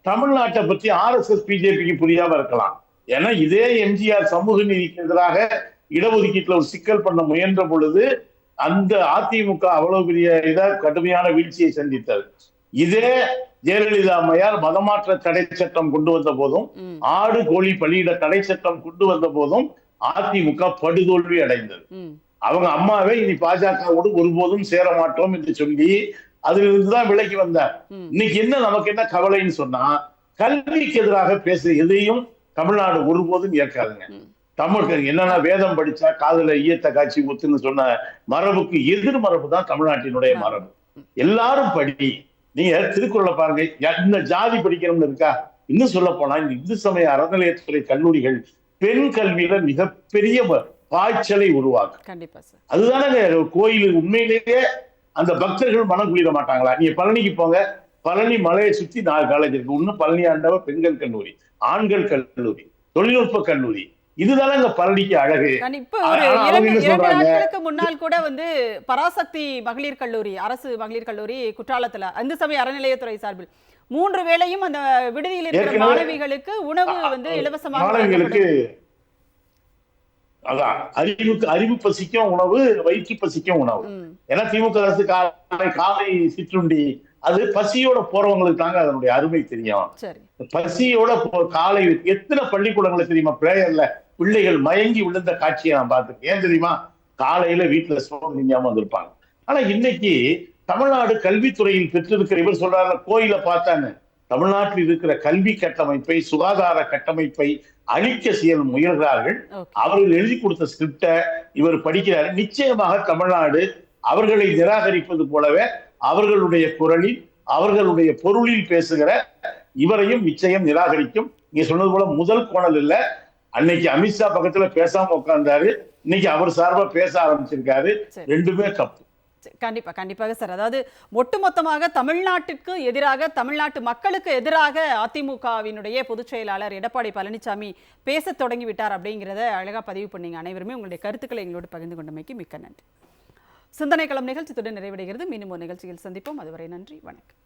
தமிழ்நாட்டை பத்தி RSS பிஜேபிக்கு புரியாம இருக்கலாம். ஏன்னா இதே எம்ஜிஆர் சமூக நீதிக்கு எதிராக இடஒதுக்கீட்டுல ஒரு சிக்கல் பண்ண முயன்ற பொழுது அந்த அதிமுக அவ்வளவு பெரிய கடுமையான வீழ்ச்சியை சந்தித்தது. இதே ஜெயலலிதா அம்மையார் மதமாற்ற தடை சட்டம் கொண்டு வந்த போதும், ஆடு கோழி பலியிட தடை சட்டம் கொண்டு வந்த போதும் அதிமுக படுதோல்வி அடைந்தது. அவங்க அம்மாவே இனி பாஜகவோடு ஒருபோதும் சேர மாட்டோம் என்று சொல்லி அதுல இருந்துதான் விலகி வந்தார். இன்னைக்கு என்ன நமக்கு என்ன கவலைன்னு சொன்னா, கல்விக்கு எதிராக பேச எதையும் தமிழ்நாடு ஒருபோதும் ஏற்காதுங்க. தமிழ் என்னன்னா வேதம் படிச்சா காதுல ஈயத்த காட்சி ஊத்துன்னு சொன்ன மரபுக்கு எதிர் மரபு தான் தமிழ்நாட்டினுடைய மரபு. எல்லாரும் படி. நீங்க திருக்குறளை பாருங்க, இந்த ஜாதி படிக்கணும்னு இருக்கா? இன்னும் சொல்ல போனா இந்த இந்து சமய அறநிலையத்துறை கல்லூரிகள் பெண் கல்வியில மிகப்பெரிய பாய்ச்சலை உருவாக்கும். அதுதானே கோயில். உண்மையிலேயே அந்த பக்தர்கள் மனம் குளிர மாட்டாங்களா? நீங்க பழனிக்கு போங்க, பழனி மலையை சுத்தி 4 காலேஜ் இருக்கு. ஒண்ணு பழனி ஆண்டவர் பெண்கள் கல்லூரி, ஆண்கள் கல்லூரி, தொழில்நுட்ப கல்லூரி. இதுதானே இந்த பழனிக்கு அழகு. இப்ப ஒரு 2 நாட்களுக்கு முன்னால் கூட பராசக்தி மகளிர் கல்லூரி, அரசு மகளிர் கல்லூரி குற்றாலத்துல இந்து சமய அறநிலையத்துறை சார்பில் 3 வேளையும் அந்த விடுதியில் இருக்கிற மாணவிகளுக்கு உணவு இலவசமாக. அதான் அறிவு பசிக்கும் உணவு, வயிற்று பசிக்கும் உணவு. ஏன்னா திமுக அரசு காலை சிற்றுண்டி அது பசியோட போறவங்களுக்கு தாங்க அதனுடைய அருமை தெரியும். பசியோட காலை எத்தனை பள்ளிக்கூடங்களை தெரியுமா பிரேயர்ல பிள்ளைகள் மயங்கி விழுந்த காட்சியை நான் பார்த்திருக்கேன். ஏன் தெரியுமா? காலையில வீட்டுல சோறு திங்காம வந்திருப்பாங்க. ஆனா இன்னைக்கு தமிழ்நாடு கல்வித்துறையில் பெற்றிருக்கிற இவர் சொல்றாரு கோயிலை பார்த்தாங்க. தமிழ்நாட்டில் இருக்கிற கல்வி கட்டமைப்பை, சுகாதார கட்டமைப்பை அழிக்க செய்ய முயல்கிறார்கள். அவர்கள் எழுதி கொடுத்த ஸ்கிரிப்ட இவர் படிக்கிறார். நிச்சயமாக தமிழ்நாடு அவர்களை நிராகரிப்பது போலவே அவர்களுடைய குரலில் அவர்களுடைய பொருளில் பேசுகிற இவரையும் நிச்சயம் நிராகரிக்கும். நீங்க சொன்னது போல முதல் கோணல் இல்ல. அன்னைக்கு அமித்ஷா பக்கத்துல பேசாம உட்கார்ந்தாரு, இன்னைக்கு அவர் சார்பா பேச ஆரம்பிச்சிருக்காரு. ரெண்டுமே தப்பு. கண்டிப்பாக சார். அதாவது ஒட்டுமொத்தமாக தமிழ்நாட்டிற்கு எதிராக, தமிழ்நாட்டு மக்களுக்கு எதிராக அதிமுகவினுடைய பொதுச் செயலாளர் எடப்பாடி பழனிசாமி பேச தொடங்கி விட்டார் அப்படிங்கிறத அழகா பதிவு பண்ணீங்க. அனைவருமே உங்களுடைய கருத்துக்களை எங்களோடு பகிர்ந்து கொண்டமைக்கு மிக்க நன்றி. சிந்தனை களம் நிகழ்ச்சி நிறைவடைகிறது. மீண்டும் ஒரு நிகழ்ச்சியில் சந்திப்போம். அதுவரை நன்றி, வணக்கம்.